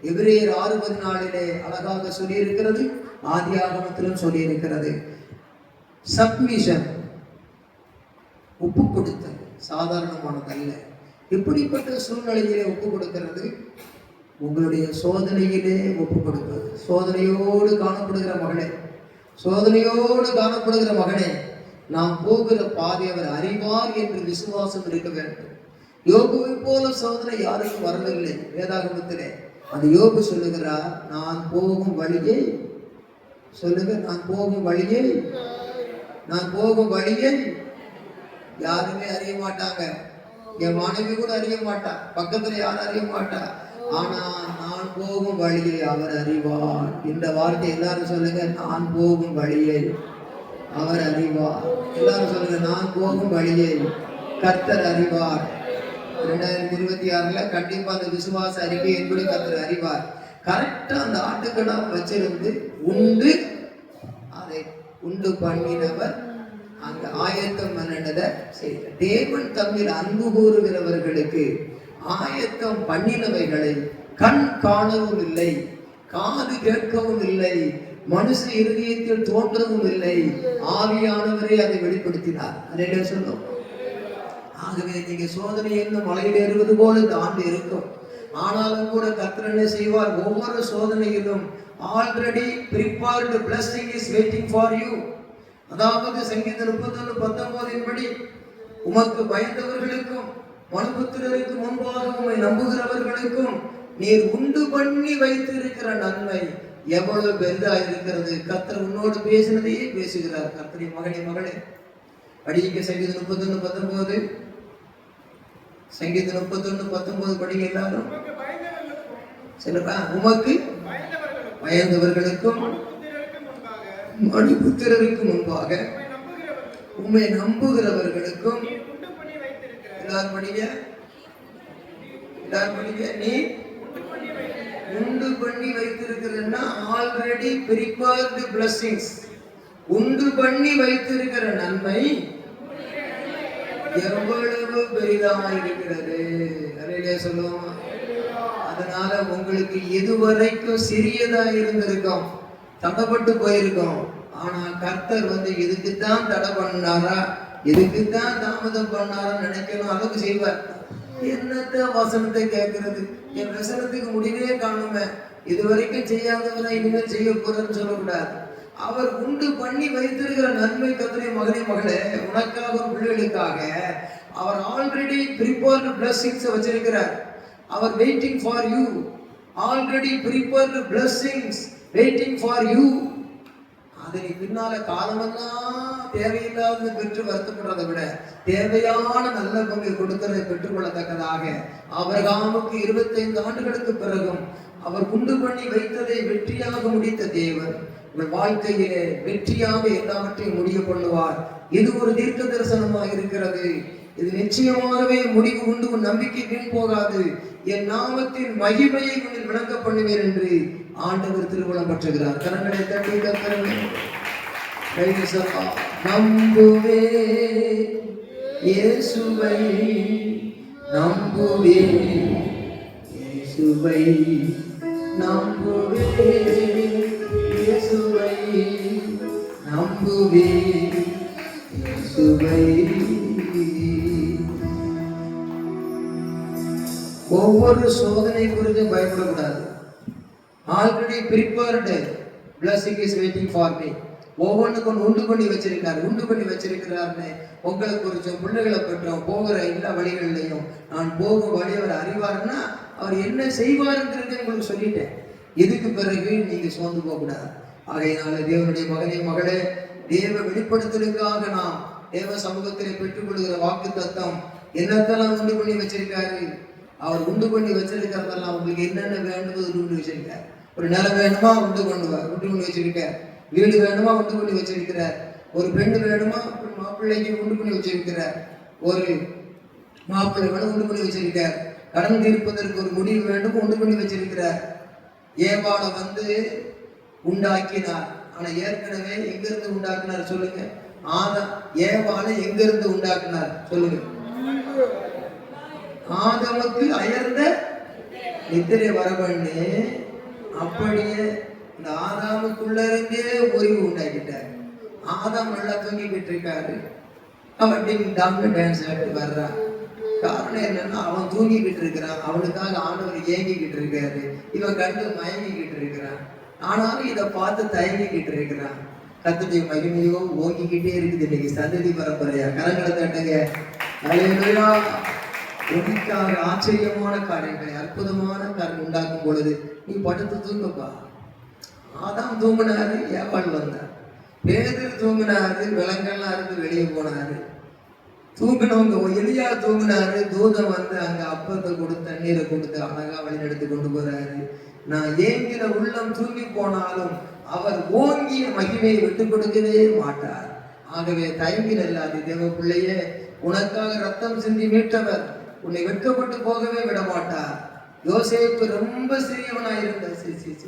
எபிரேயர் 6:14 அழகாக சொல்லியிருக்கிறது. ஆதியாகமத்திலும் சொல்லியிருக்கிறது. சப்மிஷன், ஒப்பு கொடுத்தல் சாதாரணமானதல்ல. இப்படிப்பட்ட சூழ்நிலையிலே ஒப்பு கொடுக்கிறது. உங்களுடைய சோதனையிலே ஒப்பு கொடுப்பது. சோதனையோடு காணப்படுகிற மகனே, நாம் போகிற பாதை அவர் அறிவார் என்று விசுவாசம் இருக்க வேண்டும். யோபுவை போல சோதனை யாருக்கும் வரவில்லை. வேதாகமத்திலே அந்த யோபு சொல்லுகிறார், நான் போகும் வழியை சொல்லுங்க, நான் போகும் வழியை யாருமே அறிய மாட்டாங்க. என் மனைவி கூட அறிய மாட்டா, பக்கத்துல யாரும் அறிய மாட்டா. ஆனா நான் போகும் வழியை அவர் அறிவார். இந்த வார்த்தை எல்லாரும் சொல்லுங்க, நான் போகும் வழியை அவர் அறிவார். எல்லாரும் சொல்லுங்க, நான் போகும் வழியை கர்த்தர் அறிவார். 2026 கண்டிப்பா அந்த விசுவாச அறிக்கை என்பது கர்த்தர் அறிவார். கரெக்டா அந்த ஆட்டுக்கடா வச்சிருந்து அதை உண்டு பண்ணினவர் அங்க ஆயத்தம் பண்ணினதை செய்தார். தேவன் தம்மில் அன்பு கூறுகிறவர்களுக்கு ஆயத்தம் பண்ணினவைகளை கண் காணவும் இல்லை, காது கேட்கவும் இல்லை, மனுஷ இருதயத்தில் தோன்றவும் இல்லை, ஆவியானவரே அதை வெளிப்படுத்தினார். அதை சொல்லும். ஆகவே நீங்க சோதனை என்னும் மலையில் ஏறுவது போல இந்த ஆண்டு இருக்கும். ஆனாலும் கூட கர்த்தர் என்ன செய்வார்? ஒவ்வொரு சோதனையிலும் already prepared blessing is waiting for you. அதாவது சங்கீதம் 31:19 படி உமக்கு பயந்தவர்களுக்கும் மனுபுத்திரருக்கு முன்பாக உம்மை நம்புகிறவர்களுக்கும் நீர் உண்டு பண்ணி வைத்திருக்கிற நன்மை எவ்வளவு பெரிதா இருக்கிறது. கர்த்தர் உன்னோடு பேசினதையே பேசுகிறார். கர்த்தரின் மகளே படிக்க சங்கீதம் 31:19. சங்கீதம் 31:19 படிங்க எல்லாரும். சொல்லுப்பா. உமக்கு பயந்தவர்களுக்கும் மனுபுத்திரருக்கு முன்பாக உம்மை நம்புகிறவர்களுக்கும் எல்லாரும் படிங்க. நீ உண்டு பண்ணி வைத்திருக்கிறன்னா ஆல்ரெடி prepared blessings. உண்டு பண்ணி வைத்திருக்கிற நன்மை எவ்வளவு பெரிதாக இருக்கிறது. அல்லேலூயா சொல்லுவோமா? அதனால உங்களுக்கு எதுவரைக்கும் சிறியதா இருந்திருக்கும், தடைப்பட்டு போயிருக்கோம். ஆனா கர்த்தர் இதுக்குத்தான் தடை பண்ணாரா, இதுக்குத்தான் தாமதம் பண்ணாரா நினைக்கணும், அளவுக்கு செய்வார். என்னத்த வசனத்தை கேட்கறது, என் வசனத்துக்கு முடிவே காணுமே, இதுவரைக்கும் செய்யாதவரை இனிமேல் செய்ய போறேன்னு சொல்லக்கூடாது. அவர் உண்டு பண்ணி வைத்திருக்கிற நன்மை கர்த்தரின் மகளே, உனக்காக ஒரு பிள்ளைகளுக்காக அவர் ஆல்ரெடி prepared blessings வச்சிருக்கிறார். அவர் waiting for you. already prepared blessings waiting for you. அதை பின்னால காலமெல்லாம் தேவையில்லாத பெற்று வருத்தப்படுறதை விட தேவையான நல்ல பங்கை கொடுக்கிறதை பெற்றுக்கொள்ளத்தக்கதாக ஆபிரகாமுக்கு 25 ஆண்டுகளுக்கு பிறகும் அவர் உண்டு பண்ணி வைத்ததை வெற்றியாக முடித்த தேவன் உங்கள் வாழ்க்கையிலே வெற்றியாக எல்லாவற்றையும் முடிய பண்ணுவார். இது ஒரு தீர்க்க தரிசனமாக இருக்கிறது. இது நிச்சயமாகவே முடிவு உண்டு, உன் நம்பிக்கை வீண் போகாது. என் நாமத்தின் மகிமையை உன்னில் விளங்க பண்ணுவேன் என்று ஆண்டவர் திருவுளம் பற்றுகிறார். கரங்களை தட்டி கர்த்தரை நம்புவே இயேசுவை நம்புவேன், இயேசுவை நம்புவேன், இயேசுவை நம்புவேன், இயேசுவை. ஒவ்வொரு சோதனை குறித்து பயப்படக்கூடாது. Already prepared blessing is waiting for me. ஒவ்வொன்றுக்கும் உண்டு பண்ணி வச்சிருக்கிறாருன்னு உங்களை குறிச்சும் பிள்ளைகளை பற்றும் போகிற எல்லா வழிகளிலையும் நான் போகும் வழி அவர் அறிவாருன்னா அவர் என்ன செய்வாருங்கிறத உங்களுக்கு சொல்லிட்டேன். இதுக்கு பிறகு நீங்க சோர்ந்து போகக்கூடாது. ஆகையினால தேவனுடைய மகனே மகளே, தேவ வெளிப்படுத்தலுக்காக நாம் தேவ சமூகத்திலே பெற்றுக்கொள்கிற வாக்கு தத்தம் என்னத்தெல்லாம் உண்டு பண்ணி வச்சிருக்காரு. அவர் உண்டு பண்ணி வச்சிருக்கிறதெல்லாம் உங்களுக்கு என்னென்ன வேண்டுமோ உண்டு வச்சிருக்கார். ஒரு நிலம் வேணுமா உண்டு கொண்டு வச்சிருக்கார். வீடு வேணுமா உண்டு பண்ணி வச்சிருக்கிறார். ஒரு பெண் வேணுமா மாப்பிள்ளைக்கு உண்டு பண்ணி வச்சிருக்கிறார். ஒரு மாப்பிள்ளை வேணும் உண்டு பண்ணி வச்சிருக்கார். கடன் தீர்ப்பதற்கு ஒரு முடிவு வேண்டும் உண்டு பண்ணி வச்சிருக்கிறார். ஏவாளை உண்டாக்கினார். ஆனா ஏற்கனவே எங்கிருந்து உண்டாக்குனார் சொல்லுங்க. ஏவாளை எங்கிருந்து உண்டாக்குனார் சொல்லுங்க. ஆதமுக்கு அயர்ந்த நித்திரை வரவண்ணு அப்படியே இந்த ஆதாமுக்குள்ள இருந்தே ஓய்வு உண்டாக்கிட்டார். ஆதாம் நல்லா தூங்கிக்கிட்டு இருக்காரு. அவன் டான்ஸ் ஆட்டு வர்றான். காரணம் என்னன்னா அவன் தூங்கிக்கிட்டு இருக்கிறான். அவனுக்காக ஆண்டவர் ஏங்கிக்கிட்டு இருக்காரு. இவன் கண்டு மயங்கிக்கிட்டு இருக்கிறான். ஆனாலும் இதை பார்த்து தயங்கிக்கிட்டு இருக்கிறான். கர்த்தருடைய மகிமையோ ஓங்கிக்கிட்டே இருக்குது. இன்னைக்கு சந்ததி பரம்பரையா கரங்களை தட்டுங்க. ஹல்லேலூயா. உனக்காக ஆச்சரியமான காரியங்களை அற்புதமான காரியம் உண்டாக்கும் பொழுது நீ படுத்து தூங்கப்பா. ஆதாம் தூங்கினாரு, ஏவாள் வந்தார். பேதுரு தூங்கினாரு, விலங்கெல்லாம் இருந்து வெளியே போனாரு. தூங்கினவங்க எலியா தூங்கினாரு. தூதம் அங்க அப்பத்தை கொடுத்து தண்ணீரை கொடுத்து அழகா வழி எடுத்து கொண்டு போறாரு. நான் ஏங்கிற உள்ளம் தூங்கி போனாலும் அவர் ஓங்கிய மகிமையை விட்டு கொடுக்கவே மாட்டார். ஆகவே தயங்கில் இல்லாது தேவ பிள்ளையே, உனக்காக ரத்தம் சிந்தி மீட்டவர் உன்னை வெட்கப்பட்டு போகவே விட மாட்டார். யோசேப்பு ரொம்ப சிறியவனாயிருந்த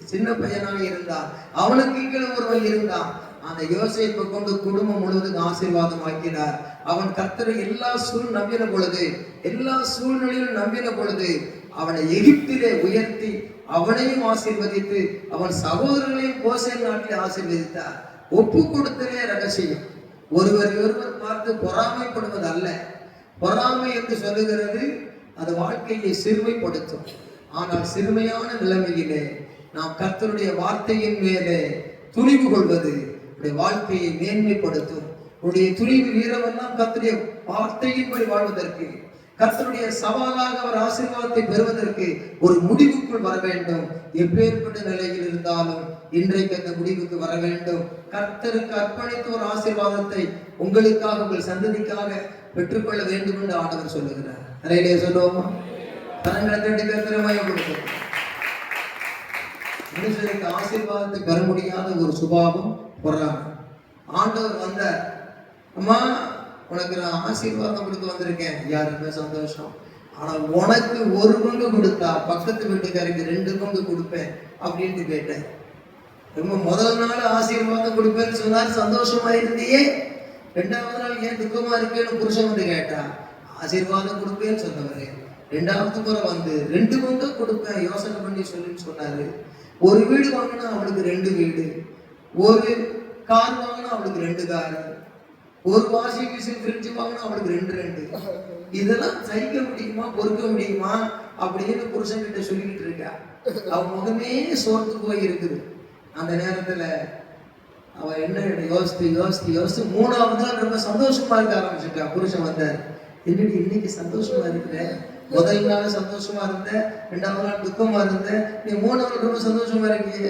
சின்ன பையனாக இருந்தான். அவனுக்கு கீழே ஒருவன் இருந்தான். அந்த யோசேப்பை கொண்டு குடும்பம் முழுவதும் ஆசீர்வாதம் ஆக்கினார். அவன் கர்த்தரை எல்லா சூழ்நிலையிலும் நம்பின பொழுது அவனை எகிப்திலே உயர்த்தி அவனையும் ஆசீர்வதித்து அவன் சகோதரர்களையும் கோசேன் நாட்டில் ஆசீர்வதித்தார். ஒப்பு கொடுத்தலே ரகசியம். ஒருவர் பார்த்து பொறாமைப்படுவது அல்ல. பொறாமை என்று சொல்லுகிறது அது வாழ்க்கையை சிறுமைப்படுத்தும். ஆனால் சிறுமையான நிலைமையிலே நாம் கர்த்தருடைய வார்த்தையின் மேலே துணிவு கொள்வது வாழ்க்கையை மேன்மைப்படுத்தும். உடைய துணிவு வீரமெல்லாம் கர்த்தருடைய வார்த்தையின்படி வாழ்வதற்கு, கர்த்தருடைய சவாலாக அவர் ஆசீர்வாதத்தை பெறுவதற்கு ஒரு முடிவுக்குள் வர வேண்டும். எப்பேற்பட்ட நிலையில் இருந்தாலும் இன்றைக்கு அந்த முடிவுக்கு வர வேண்டும். கர்த்தருக்கு அர்ப்பணித்த ஒரு ஆசீர்வாதத்தை உங்களுக்காக உங்கள் சந்ததிக்காக பெற்றுக்கொள்ள வேண்டும் என்று ஆண்டவர் சொல்லுகிறார். நிறைய சொல்லுவோமா? தரங்களை தேடி பெருமையை கொடுக்கும். மனுஷனுக்கு ஆசீர்வாதத்தை பெற முடியாத ஒரு சுபாவம் பொறாமை. ஆண்டவர் வந்தார். அம்மா உனக்கு நான் ஆசீர்வாதம் கொடுக்க வந்திருக்கேன். யாருமே சந்தோஷம். ஆனா உனக்கு ஒரு பங்கு கொடுத்தா பக்கத்து வீட்டுக்காருக்கு 2 பங்கு கொடுப்பேன் அப்படின்ட்டு கேட்டேன். ரொம்ப முதல் நாள் ஆசீர்வாதம் கொடுப்பேன்னு சொன்னார். சந்தோஷமா இருந்தியே. 2வது நாள் ஏன் துக்கமா இருக்கேன்னு புருஷன் வந்து கேட்டா. ஆசீர்வாதம் கொடுப்பேன்னு சொன்னவரு 2வது முறை வந்து 2 பங்கு கொடுப்பேன் யோசனை பண்ணி சொல்லின்னு சொன்னாரு. ஒரு வீடு வாங்கினா அவளுக்கு 2 வீடு, ஒரு கார் வாங்கினா அவளுக்கு 2 கார், ஒரு வாஷிங் மிஷின் ஃப்ரிட்ஜ் வாங்கினா அவளுக்கு 2 இதெல்லாம் சகிக்க முடியுமா, பொறுக்க முடியுமா அப்படின்னு புருஷன் கிட்ட சொல்லிக்கிட்டு இருக்கா. அவன் முகமே சோர்ந்து போய் இருக்குது. அந்த நேரத்துல அவ என்ன யோசித்து 3வது நாள் ரொம்ப சந்தோஷமா இருக்க ஆரம்பிச்சுட்டா. புருஷன் வந்தார். என்னடி இன்னைக்கு சந்தோஷமா இருக்கிற? முதல் நாள் சந்தோஷமா இருந்த, 2வது நாள் துக்கமா இருந்த, நீ 3வது நாள் ரொம்ப சந்தோஷமா இருக்கீங்க.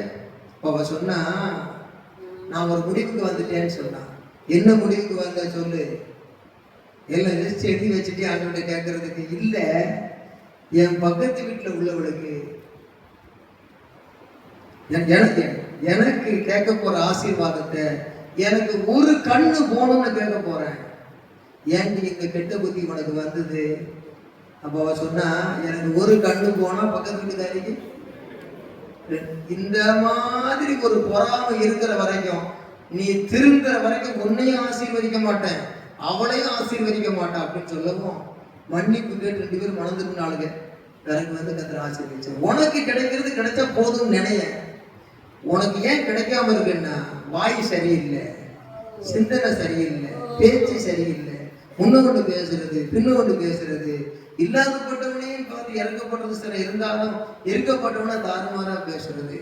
அவ சொன்னா நான் ஒரு முடிவுக்கு வந்துட்டேன்னு சொன்னான். என்ன முடிவுக்கு வந்த சொல்லு. எல்லாம் லிஸ்ட் எழுதி வச்சுட்டு ஆண்டவர்கிட்ட கேட்கறதுக்கு இல்ல, என் பக்கத்து வீட்டுல உள்ளவளுக்கு எனக்கு கேட்க போற ஆசீர்வாதத்தை எனக்கு ஒரு கண்ணு போகணும்னு கேட்க போறேன். ஏன்டி இந்த கெட்ட புத்தி உனக்கு வந்தது? அப்ப அவ சொன்னா எனக்கு ஒரு கண்ணு போனா பக்கத்து வீட்டுக்காரிக்கு. இந்த மாதிரி ஒரு பொறாமை இருக்கிற வரைக்கும், நீ திருந்துற வரைக்கும் உன்னையும் ஆசீர்வதிக்க மாட்டேன், அவளையும் ஆசீர்வதிக்க மாட்டான் அப்படின்னு சொல்லவும் மன்னிப்பு கேட்டு 2 பேரும் மனம் திரும்பினாளுங்க. பிறகு வந்து கர்த்தர் ஆசீர்வதிச்சார். உனக்கு கிடைக்கிறது கிடைச்சா போதும் நினைய. உனக்கு ஏன் கிடைக்காம இருக்குன்னா வாய் சரியில்லை, சிந்தனை சரியில்லை, பேச்சு சரியில்லை, முன்ன கொண்டு பேசுறது பின்ன கொண்டு பேசுறது, இல்லாதப்பட்டவனையும் பார்த்து இறக்கப்பட்டது சில இருந்தாலும் இருக்கப்பட்டவனை தாறுமாறா பேசுறது,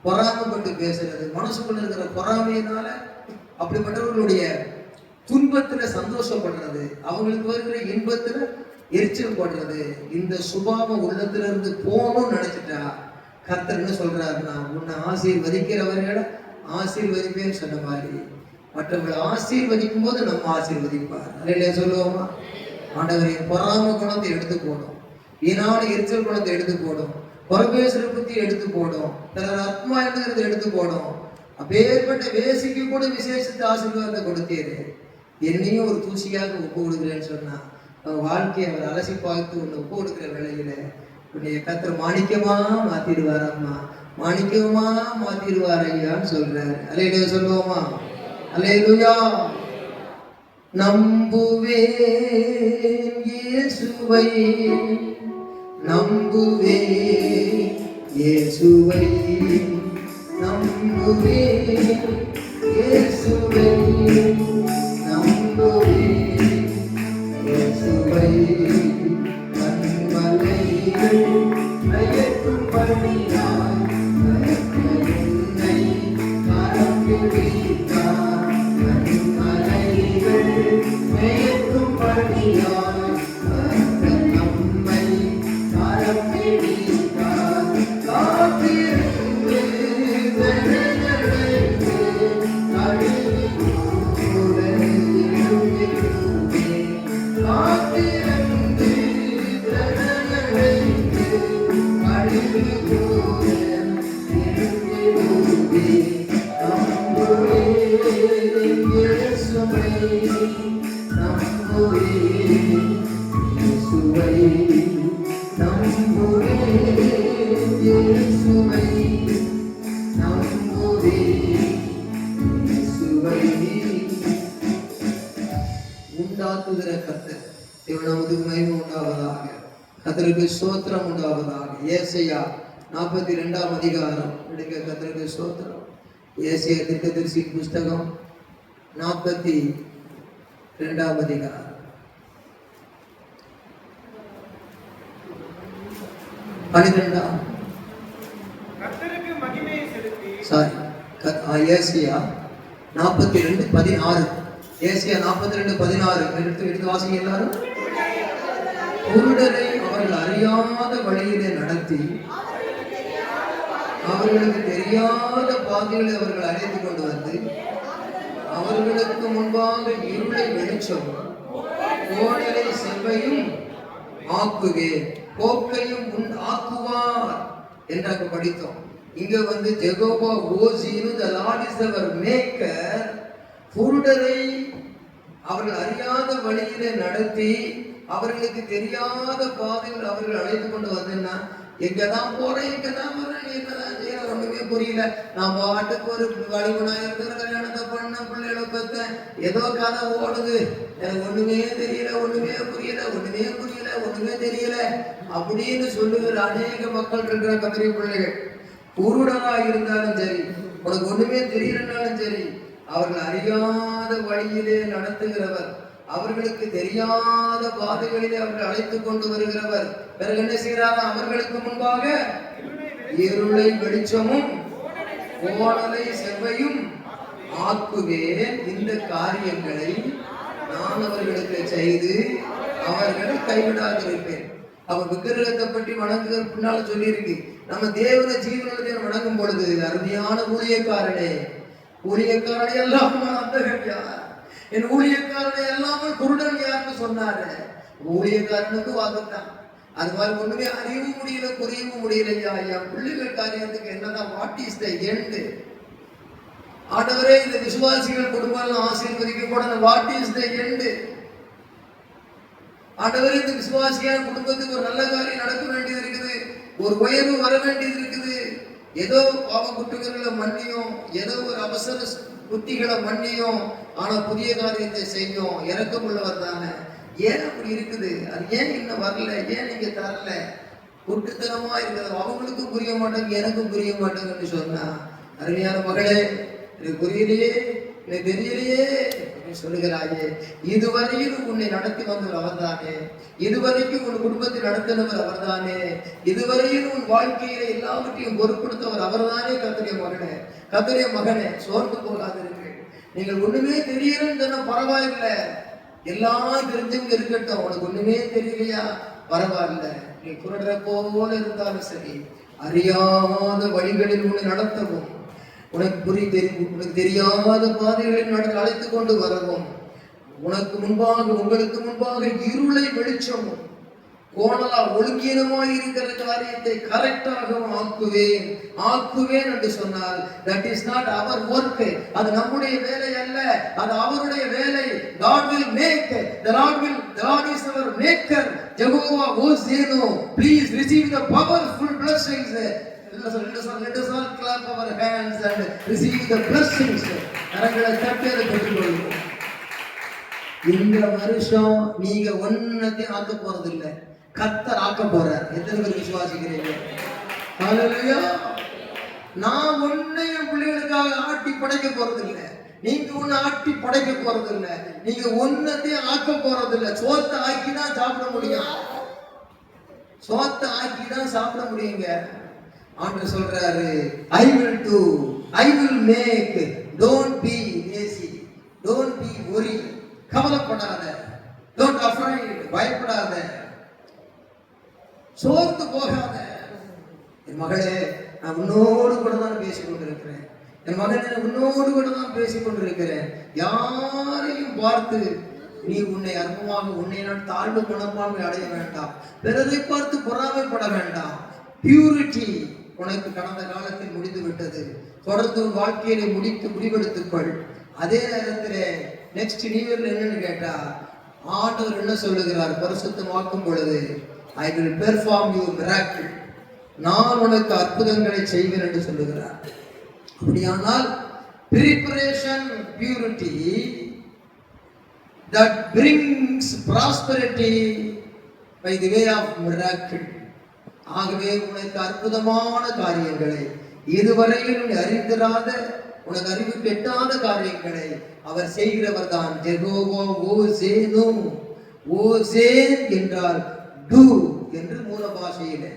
பொறாமப்பட்டு பேசுறது, மனசுக்குள்ள இருக்கிற பொறாமையினால அப்படிப்பட்டவர்களுடைய துன்பத்துல சந்தோஷப்படுறது, அவங்களுக்கு வருகிற இன்பத்துல எரிச்சல் படுறது, இந்த சுபாவம் உள்ளத்துல இருந்து போகணும்னு நினைச்சிட்டா கர்த்தர் என்ன சொல்றாருன்னா, உன்னை ஆசீர்வதிக்கிறவர்களை ஆசீர்வதிப்பேன்னு சொன்ன மாதிரி மற்றவர்களை ஆசீர்வதிக்கும் போது நம்ம ஆசீர்வதிப்பார். அல்லையா சொல்லுவோமா? ஆண்டவரை பொறாம குணத்தை எடுத்து போடும், வீணான எரிச்சல் குணத்தை எடுத்து போடும், புறபேசுற புத்தி எடுத்து போடும், பிறர் ஆத்மா என்னங்கிறத எடுத்து போடும். அப்பேற்பட்ட வேசிக்கு கூட விசேஷித்த ஆசீர்வாதத்தை கொடுத்தீரு, என்னையும் ஒரு தூசியாக ஒப்பு கொடுக்குறேன்னு சொன்னா வாழ்க்கையை அவர் அலசி பார்த்து உன்னை ஒப்பு கொடுக்குற வேலையில உன்னைய கர்த்தர் மாணிக்கமா மாத்திடுவாரம்மா, மாணிக்கமா மாத்திடுவார் ஐயான்னு சொல்றாரு. அல்லேலூயா சொல்லுவோமா? அல்லேலூயா. நம்புவேன் இயேசுவை, நம்புவேன் இயேசுவை, நம்புவேன் இயேசுவை, நம்புவேன் இயேசுவை. கண்மலைகள் நயக்கும் பணியாய் என்னை கரம் பிடித்தார், கண்மலைகள் நயக்கும் பணியாய் நம்மை கரம் பிடித்தார். காத்திருந்து வெள்ளடைந்து கழுவி கூட எழுந்திருந்தே, காத்திருந்து வெள்ளடைந்து கழுவி கூட எழுந்திருந்தே. நம்புவேன் இயேசுவை, நம்புவேன் இயேசுவை, நம்புவேன் இயேசுவை, நம்புவேன் இயேசுவை. உண்டாக்குகிற கர்த்தர் தேவனுக்கு மகிமை உண்டாவதாக, கர்த்தருக்கு ஸ்தோத்திரம் உண்டாவதாக. ஏசாயா 42ஆம் அதிகாரம் எடுக்க கர்த்தருக்கு ஸ்தோத்திரம். ஏசாயா தீர்க்கதரிசி புஸ்தகம் 42ஆம் அதிகாரம் 12ஆம் ஏசாயா 42:16. ஏசாயா 42:16 எடுத்து வாசிங்க எல்லாரும். குருடரை அவர்கள் அறியாத வழியிலே நடத்தி அவர்களுக்கு தெரியாத பாதைகளை அவர்கள் அழைத்து கொண்டு வந்து அவர்களுக்கு முன்பாக இருளை வெளிச்சம் கோணலை செவ்வையும் ஆக்குவேன், போக்கையும் ஆக்குவார் என்றாக படித்தோம். இங்க வந்து ஜெகோவா ஓசின்னு the Lord is our maker. குருடரை அவர்கள் அறியாத வழியிலே நடத்தி அவர்களுக்கு தெரியாத பாதையில் அவர்கள் அழைத்து கொண்டு வந்தேன்னா, எங்கதான் போறேன் எங்கதான் வர்றேன் என்னதான் செய்யற ஒண்ணுமே புரியல. நான் பாட்டுக்கு ஒரு வழிபனா இருக்கிற கல்யாணத்தை பண்ண பிள்ளைகளை பத்த ஏதோ கதை ஓடுது, எனக்கு ஒண்ணுமே தெரியல, ஒண்ணுமே புரியல, ஒண்ணுமே புரியல, ஒண்ணுமே தெரியல அப்படின்னு சொல்லுகிற அநேக மக்கள் இருக்கிற கத்திரி பிள்ளைகள். குருடனா இருந்தாலும் சரி, உனக்கு ஒண்ணுமே தெரியலனாலும் சரி, அவர்கள் அறியாத வழியிலே நடத்துகிறவர், அவர்களுக்கு தெரியாத பாதைகளிலே அவர்கள் அழைத்துக் கொண்டு வருகிறவர். பிறகு என்ன செய்கிறார்? அவர்களுக்கு முன்பாக இருளை வெளிச்சமும் கோணலை செவ்வையும் ஆக்குவேன். இந்த காரியங்களை நான் அவர்களுக்கு செய்து அவர்களை கைவிடாதிருப்பேன். அவ விக்கிரகத்தை பற்றி வணங்குகிற பின்னால சொல்லி இருக்கு. நம்ம தேவனை ஜீவனத்தை வணங்கும் பொழுது அருமையான ஊழியக்காரனே, ஊழியக்காரனை எல்லாம் அந்த என் ஊழியக்காரனை எல்லாமல் குருடன் யாருன்னு சொன்னாரு. ஊழியக்காரனுக்கு வாக்குத்தான். அது மாதிரி ஒண்ணுமே அறியவும் முடியல, புரியவும் முடியலையா. என் பிள்ளைகள் காரியத்துக்கு என்னதான் வாட் இஸ் த எண்ட்? ஆண்டவரே, இந்த விசுவாசிகள் குடும்பம் ஆசீர்வதிக்கப்பட வாட் இஸ் த எண்ட்? ஆண்டவரே, இந்த விசுவாசியான குடும்பத்துக்கு ஒரு நல்ல காரியம் நடக்க வேண்டியது இருக்குது, ஒரு உயர்வு வர வேண்டியது இருக்குது. ஏதோ பாவ குற்றங்களை மன்னியும், ஏதோ ஒரு அவசர புத்திகளை மன்னியும், ஆனா புதிய காரியத்தை செய்யும். இறக்கம் உள்ளவர் தானே. ஏன் அப்படி இருக்குது? அது ஏன் இன்னும் வரல? ஏன் நீங்க தரல? குட்டுத்தனமா இருக்கிறது அவங்களுக்கும் புரிய மாட்டேங்க, எனக்கும் புரிய மாட்டேங்குன்னு சொன்னா, அருமையான மகளே, எனக்கு புரியலையே, எனக்கு தெரியலையே சொல்லுகிறாயே. இதுவரையில் உன்னை நடத்தி வந்தவர் அவர்தானே, இதுவரைக்கும் உன் குடும்பத்தை நடத்தினவர் அவர்தானே, இதுவரையில் உன் வாழ்க்கையில எல்லாவற்றையும் பொறுப்படுத்தவர் அவர்தானே. கர்த்தருடைய மகனே, கர்த்தருடைய மகனே, சோர்ந்து போகாதீர்கள். நீங்கள் ஒண்ணுமே தெரியலன்னு சொன்னா பரவாயில்லை, எல்லாம் தெரிஞ்சவங்க இருக்கட்டும். உனக்கு ஒண்ணுமே தெரியலையா, பரவாயில்ல. நீ குரடுற போல இருந்தாலும் சரி, அறியாத வழிகளில் உன்னை நடத்தவும், உனக்கு தெரியாத பாதைகளில் அழைத்து கொண்டு வரவும், உனக்கு முன்பாக, உங்களுக்கு முன்பாக இருளை வெளிச்சமும் கோணலா ஒழுங்கீனமாய் இருக்கிற காரியத்தை கரெக்டாகவும் ஆக்குவேன் என்று சொன்னால், that is not our work. அது நம்முடைய வேலை அல்ல, அது அவருடைய வேலை. God will make, the Lord is our maker. Jehovah Hosenu, please receive the powerful blessings. Let us all clap our hands and receive the blessings. கரங்களை தட்டி அதை பெற்றுக்கொள்வோம். இந்த வருஷம் நீங்க ஒன்னத்தையும் ஆக்க போறது இல்லை, கர்த்தர் ஆக்க போறார். எத்தனை பேர் விசுவாசிக்கிறீங்க? ஹல்லேலூயா. நான் ஒன்னையும் பிள்ளைகளுக்காக ஆட்டி படைக்க போறது இல்லை, நீங்க ஒண்ணு ஆட்டி படைக்க போறது இல்லை, நீங்க ஒன்னத்தையும் ஆக்க போறது இல்லை. சோத்தை ஆக்கிதான் சாப்பிட முடியும், சோத்தை ஆக்கிதான் சாப்பிட முடியுங்க. ஆண்டவர் சொல்றாரு, I will do, I will make, don't be lazy, don't be worry. கவலைப்படாத, don't afraid, பயப்படாத, சோர்ந்து போகாத. என் மகளே, நான் உன்னோடு கூட தான் பேசிக் கொண்டிருக்கிறேன். என் மகனே, உன்னோடு கூட தான் பேசிக் கொண்டிருக்கிறேன். யாரையும் பார்த்து நீ உன்னை அற்பமாக, உன்னை நான் தாழ்வு மனப்பான்மை அடைய வேண்டாம், பிறரை பார்த்து பொறாமைப்பட வேண்டாம். பியூரிட்டி உனக்கு கடந்த காலத்தில் முடிந்து விட்டது. தொடர்ந்து உன் வாழ்க்கையை முடிவெடுத்துக்கொள். அதே நேரத்தில் நெக்ஸ்ட் நியூ இயர்ல என்னன்னு கேட்டா, ஆண்டவர் என்ன சொல்லுகிறார்? பரிசுத்தமாக்கும் பொழுது I will perform your miracle, நான் உனக்கு அற்புதங்களை செய்வேன் என்று சொல்லுகிறார். அப்படியானால் preparation, purity that brings prosperity by the way of miracle. ஆகவே உனக்கு அற்புதமான காரியங்களை, இதுவரையில் அறிந்திராத, உனக்கு அறிவு கெட்டாத காரியங்களை அவர் செய்கிறவர் தான். ஜெகோவா ஓசேனு, ஓசேன் என்றால் டு என்று மூல பாஷையிலே,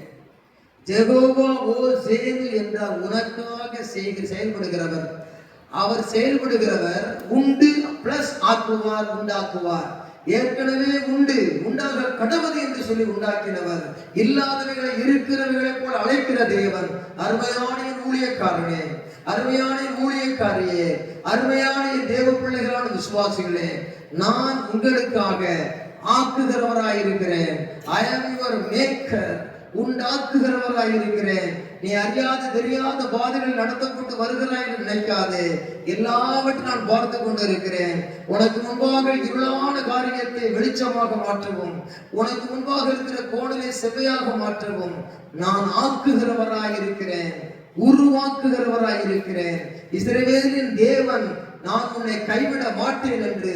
ஜெகோவா ஓசேனு என்றால் உனக்காக செயல்படுகிறவர். அவர் செயல்படுகிறவர் உண்டு பிளஸ் ஆக்குவார், உண்டாக்குவார். ஏற்கனவே உண்டு, உண்டாக கடவுது என்று சொல்லி உண்டாக்கினவர். இல்லாதவைகளை இருக்கிறவைகளை போல அழைக்கிற தேவன். அருமையான ஊழியக்காரனே, அருமையான ஊழியக்காரியே, அருமையான தேவ பிள்ளைகளான விசுவாசிகளே, நான் உங்களுக்காக ஆக்குகிறவராயிருக்கிறேன். I am your maker, உண்டாக்குகிறவராயிருக்கிறேன். நீ அறியாத தெரியாத பாதைகள் நடத்தப்பட்டு வருகிறாய் என்று நினைக்காதே. எல்லாவற்றையும் நான் பார்த்து கொண்டு இருக்கிறேன். உனக்கு முன்பாக இருளான காரியத்தை வெளிச்சமாக மாற்றவும், உனக்கு முன்பாக இருக்கிற கோணலை செவ்வையாக மாற்றவும் நான் ஆக்குகிறவராயிருக்கிறேன், உருவாக்குகிறவராயிருக்கிறேன். இஸ்ரவேலின் தேவன், நான் உன்னை கைவிட மாட்டேன் என்று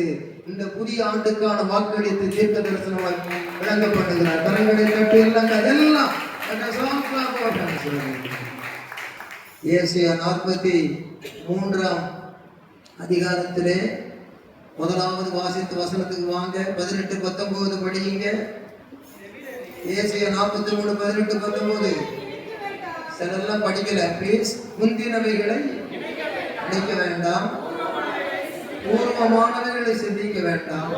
இந்த புதிய ஆண்டுக்கான வாக்களித்து தீர்க்க தரிசனமாய் விளங்கப்படுகிறார். கரங்களை கட்டி எல்லாம் ஏசாயா 43 அதிகாரத்திலே முதலாவது வாசித்த வசனத்துக்கு வாங்க. 18-19 படியுங்க. ஏசாயா 43, 18, 19. சிலரெல்லாம் படிக்கல, ப்ளீஸ். முந்தினவைகளை நினைக்க வேண்டாம், பூர்வமானவைகளை சிந்திக்க வேண்டாம்,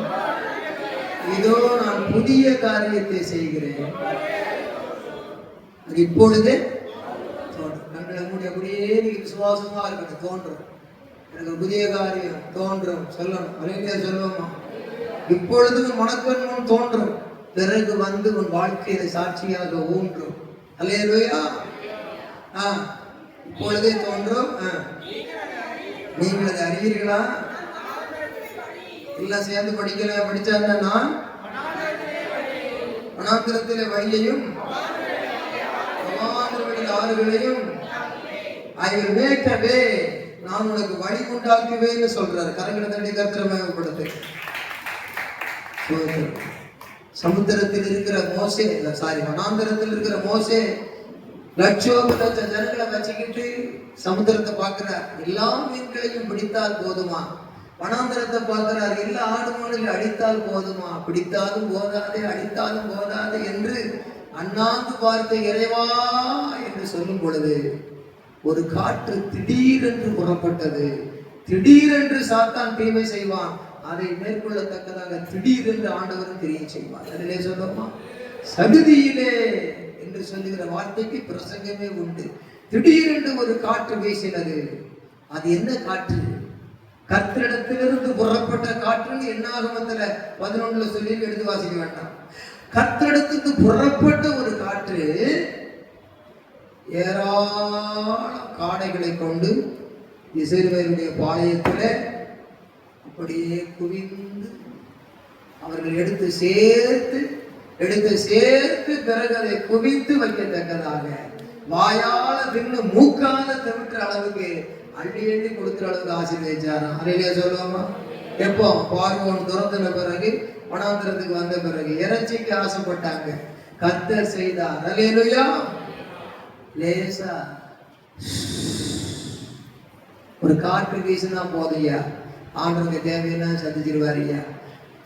இதோ நான் புதிய காரியத்தை செய்கிறேன், அது இப்பொழுதே தோன்றும். கண்களை மூடி அப்படியே நீங்க விசுவாசமா இருக்கணும். தோன்றும், எனக்கு புதிய காரியம் தோன்றும் சொல்லணும். அலையிலே சொல்லுவோமா? இப்பொழுது உன் மனக்கண் முன் தோன்றும், பிறகு வந்து உன் வாழ்க்கையை சாட்சியாக ஊன்றும். அல்லேலூயா. இப்பொழுதே தோன்றும். நீங்கள் அதை அறிவீர்களா? எல்லாம் சேர்ந்து படிச்சாங்க. நான் வனாந்திரத்திலே வழியையும் ஆறுகளையும் I will make a way நான் உனக்கு வழி உண்டாக்குவேன்னு சொல்றாரு. கரங்களை தட்டி கர்த்தரை மகிமைப்படுத்து. சமுத்திரத்தில் இருக்கிற மோசே, வனாந்தரத்தில் இருக்கிற மோசே லட்சோப லட்ச ஜனங்களை வச்சுக்கிட்டு சமுத்திரத்தை பார்க்கிறார். எல்லா மீன்களையும் பிடித்தால் போதுமா? வனாந்தரத்தை பார்க்கிறார். எல்லா ஆடு மாடுகளை அடித்தால் போதுமா? பிடித்தாலும் போதாது, அடித்தாலும் போதாது என்று அண்ணாந்து பார்த்த இறைவா என்று சொல்லும் பொழுது ஒரு காற்று திடீரென்று புறப்பட்டது. திடீரென்று சாத்தான் தீமை செய்வான், அதை மேற்கொள்ளத்தக்கதாக திடீரென்று ஆண்டவரும் கிரியை செய்வார். அதிலே சொல்லுமா, சடுதியிலே என்று சொல்லுகிற வார்த்தைக்கு பிரசங்கமே உண்டு. திடீரென்று ஒரு காற்று வீசினது. அது என்ன காற்று? கர்த்தரிடத்திலிருந்து புறப்பட்ட காற்றுன்னு என்னாகமத்துல 11 சொல்லி எடுத்து வாசிக்க வேண்டாம். கர்த்தரிடத்துக்கு புறப்பட்ட ஒரு காற்று ஏராள காடைகளை கொண்டு இஸ்ரவேலுடைய பாளையத்துல அப்படியே குவிந்து அவர்கள் எடுத்து சேர்த்து பிறகு அதை குவித்து வைக்கத்தக்கதாக வாயால தின்னு மூக்கால தவிர்க்கிற அளவுக்கு அள்ளி அள்ளி கொடுக்கிற அளவுக்கு ஆசீர்வதிச்சாராம். அறையிலே சொல்லுவோமா? எப்போ பார்வோன் துரத்தின பிறகு, வனாந்திரத்துக்கு வந்த பிறகு இறைச்சிக்கு ஆசைப்பட்டாங்க. கர்த்தர் செய்தார். அல்லேலூயா. லேசா ஒரு காற்று வீசினா போதையா, ஆண்டவங்க தேவையெல்லாம் சந்திச்சிருவாரியா.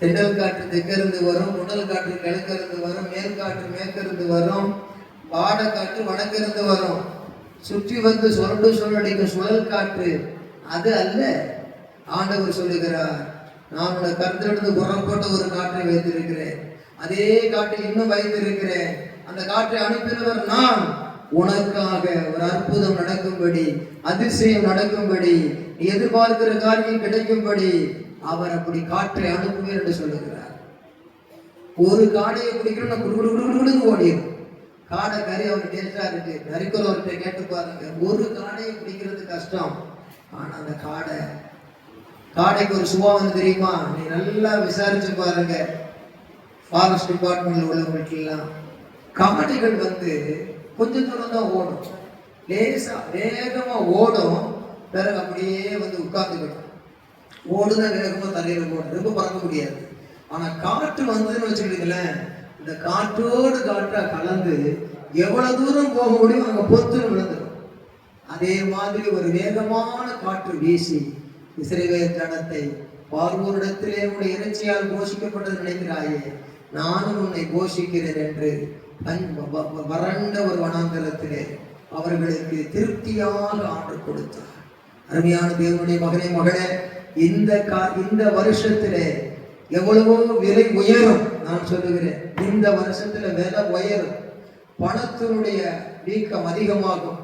தென்றல் காற்று தெற்கிருந்து வரும், புனல் காற்று கிழக்கிருந்து வரும், மேல் காற்று மேற்கிருந்து வரும், வாட காற்று வடக்கிருந்து வரும். சுற்றி வந்து சுழலடிக்கும் சுழல் காற்று அது அல்ல. ஆண்டவர் சொல்லுகிறார், நான் உன்னை கர்த்தரிடந்து புறப்பட்ட ஒரு காற்றை வைத்திருக்கிறேன், அதே காற்றை இன்னும் வைத்திருக்கிறேன். அந்த காற்றை அனுப்பினவர் நான். உனக்காக ஒரு அற்புதம் நடக்கும்படி, அதிசயம் நடக்கும்படி, நீ எதிர்பார்க்கிற காரியம் கிடைக்கும்படி அவர் அப்படி காற்றை அனுப்புவேன் என்று சொல்லுகிறார். ஒரு காடையை பிடிக்கணும் குடுகுடுன்னு ஓடிடும். காடை கறி அவருக்கு டேஸ்டா இருக்கு, நரிக்கிறவர்கிட்ட கேட்டு பாருங்க. ஒரு காடையை பிடிக்கிறது கஷ்டம். ஆனா அந்த காடைக்கு ஒரு சுபாவம் தெரியுமா? நீ நல்லா விசாரிச்சு பாருங்க. ஃபாரஸ்ட் டிபார்ட்மெண்ட்ல உள்ளவங்களுக்கு எல்லாம் காடைகள் வந்து கொஞ்சம் தூரம் தான் ஓடும், லேசா வேகமா ஓடும், பிறகு அப்படியே வந்து உட்கார்ந்துக்கிடும். ஓடுதான் வேகமா தரையில ஓடும், ரொம்ப பறக்க முடியாது. ஆனா காற்று வந்ததுன்னு வச்சுக்கிட்டீங்களேன், இந்த காற்றோடு காற்றா கலந்து எவ்வளவு தூரம் போக முடியும் அங்க பொத்துன்னு விழுந்துடும். அதே மாதிரி ஒரு வேகமான காற்று வீசி இஸ்ரவேல் ஜனத்தை பார்வோரிடத்திலே உன்னுடைய இறைச்சியால் போஷிக்கப்பட்டது நினைக்கிறாயே, நானும் உன்னை போஷிக்கிறேன் என்று வறண்ட ஒரு வனாந்தரத்திலே அவர்களுக்கு திருப்தியாக ஆண்டு கொடுத்தார். அருமையான தேவனுடைய மகனே, மகளே, இந்த வருஷத்திலே எவ்வளவோ விலை உயரும். நான் சொல்லுகிறேன், இந்த வருஷத்துல விலை உயரும். பணத்தினுடைய வீக்கம் அதிகமாகும்.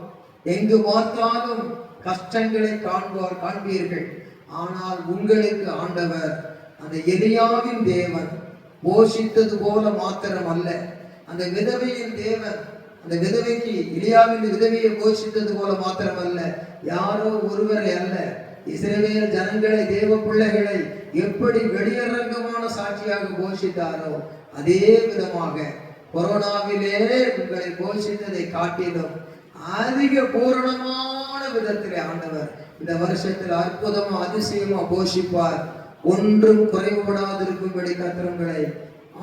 எங்கு பார்த்தாலும் கஷ்டங்களை காண்பீர்கள். ஆனால் உங்களுக்கு ஆண்டவர் அந்த எலியாவின் தேவன் போஷித்தது போல மாத்திரம் அல்ல, அந்த விதவையின் தேவன் அந்த விதவைக்கு எலியாவின் விதவையை போஷித்தது போல மாத்திரம் அல்ல, யாரோ ஒருவரை அல்ல, இஸ்ரவேல் ஜனங்களை, தேவ பிள்ளைகளை எப்படி வெளியரங்கமான சாட்சியாக போஷித்தாரோ அதே விதமாக கொரோனாவிலே உங்களை போஷித்ததை காட்டிலும் அதிக பூரணமான விதத்திலே ஆண்டவர் இந்த வருஷத்தில் அற்புதமா அதிசயமா போஷிப்பார். ஒன்றும் குறைவுபடாதிருக்கும்படி கர்த்தரை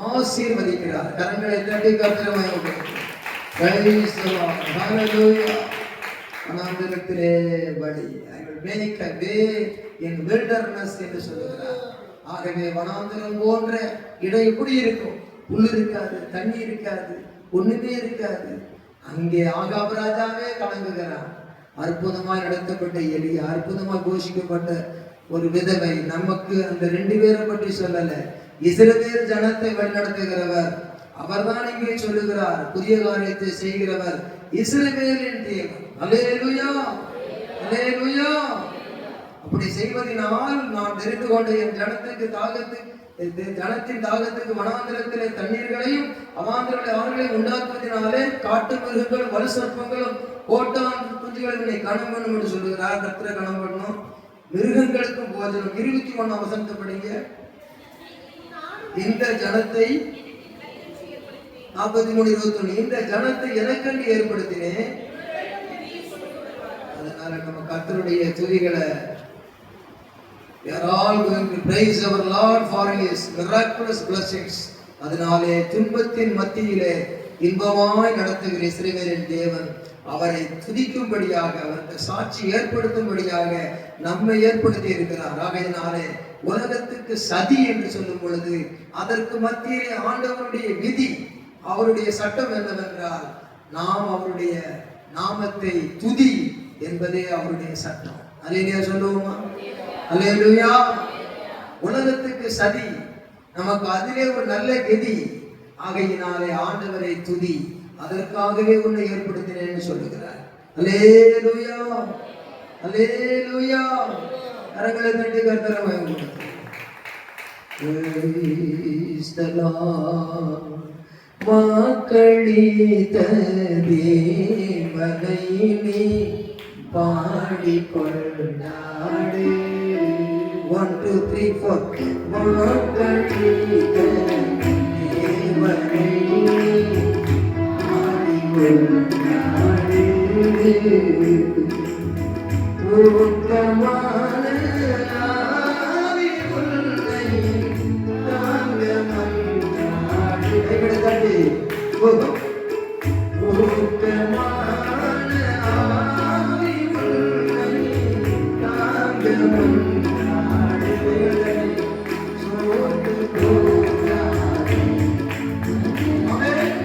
ஆசீர்வதிக்கிறார். கரங்களை தட்டி கர்த்தரை வனாந்தரத்திலே வழி, மேய்க்க வே என் வில்டர்னஸ் என்று சொல்லுகிறார். ஆகவே வனாந்தரம் போன்ற இடம் எப்படி இருக்கும்? புல் இருக்காது, தண்ணி இருக்காது, ஒண்ணுமே இருக்காது. அங்கே ஆகாப் ராஜாவே கலங்குகிறான். அற்புதமாய் நடத்தப்பட்ட எலியா, அற்புதமாய் போஷிக்கப்பட்ட ஒரு விதவை. நமக்கு அந்த 2 பேரை பற்றி சொல்லல, இஸ்ரவேல் ஜனத்தை வழிநடத்துகிறவர் அவர்தான் இங்கே சொல்லுகிறார். புதிய காரியத்தை செய்கிறவர் இஸ்ரவேலின் தேவன். அல்லேலூயா, அல்லேலூயா. அப்படி செய்வதனால் நான் தெரிந்து கொண்ட என் ஜனத்தின் தாகத்துக்கு வனாந்திரத்திலே தண்ணீர்களையும் அவாந்திரங்களை அவர்களை உண்டாக்குவதனாலே காட்டு மிருகங்களும் வலு சர்ப்பங்களும் கோட்டான் குஞ்சுகளை கணம் பண்ணும் என்று சொல்லுகிறார். கர்த்தரை கணம் பண்ணணும். மிருகங்களுக்கும் போஜனம். 21 வசனத்தை படிங்க. இந்த ஜனத்தை 43:21 இந்த ஜனத்தை எனக்கென்று ஏற்படுத்தினேன். அதனால நம்ம கர்த்தருடைய துதிகளை we are all going to praise our Lord for his miraculous blessings. அதனாலே துன்பத்தின் மத்தியிலே இன்பமாய் நடத்துகிற இஸ்ரவேலின் தேவன் அவரை துதிக்கும்படியாக அவருக்கு சாட்சி ஏற்படுத்தும்படியாக நம்மை ஏற்படுத்தி இருக்கிறார். ஆகையினாலே உலகத்துக்கு சதி என்று சொல்லும் பொழுது அதற்கு மத்தியிலே ஆண்டவருடைய விதி, அவருடைய சட்டம் என்னவென்றால் நாம் அவருடைய நாமத்தை துதி என்பதே அவருடைய சட்டம். அல்லேலூயா சொல்லுவோமா? அல்லேலூயா. உலகத்துக்கு சதி, நமக்கு அதிலே ஒரு நல்ல கதி. ஆகையினாலே ஆண்டவரை துதி, அதற்காகவே உன்னை ஏற்படுத்தினேன்னு சொல்லுகிறார். அல்லேலூயா, அல்லேலூயா. கரங்களை தட்டி கர்த்தரை மகிமைப்படுத்துங்கள். Praise the Lord. வாக்களித்த தேவனை நீ பாடிக்கொண்டாடு. 1 2 3 4 வாக்களித்த தேவனை நீ பாடிக்கொண்டாடு. ஊக்கமான ஆவி உன்னை தாங்க மன்றாடு. கைகளை தட்டி ஊக்கமான ஆவி உன்னை தாங்க மன்றாடு. சோர்ந்து போகாதே. ஆமென்.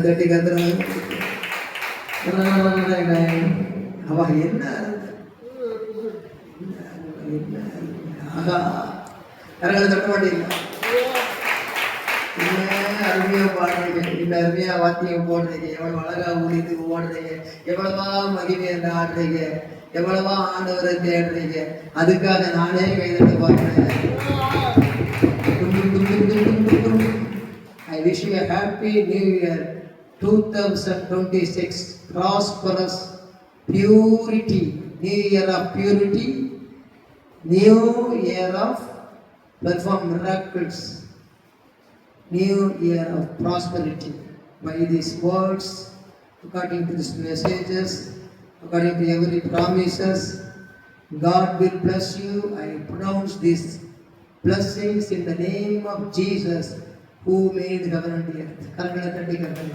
தட்டி கத்துறாங்க. அவ என்ன கரங்களை தட்ட மாட்டீங்களா? அருமையா பாடுறீங்க, இந்த அருமையா வாத்தியம் போடுறீங்க, எவ்வளவு அழகா ஊழியத்துக்கு ஓடுறீங்க, எவ்வளவா மகிமை என்று ஆடுறீங்க, எவ்வளவா ஆண்டவரை தேடுறீங்க. அதுக்காக நானே கைதட்டு பார்க்கிறேன். I wish you a happy new year 2026, prosperous purity, new year of purity, new year of perform miracles, new year of prosperity. By these words, according to these messages, according to every promises, God will bless you. I pronounce these blessings in the name of Jesus, who made heaven and earth. கரங்களை தட்டி கர்த்தரை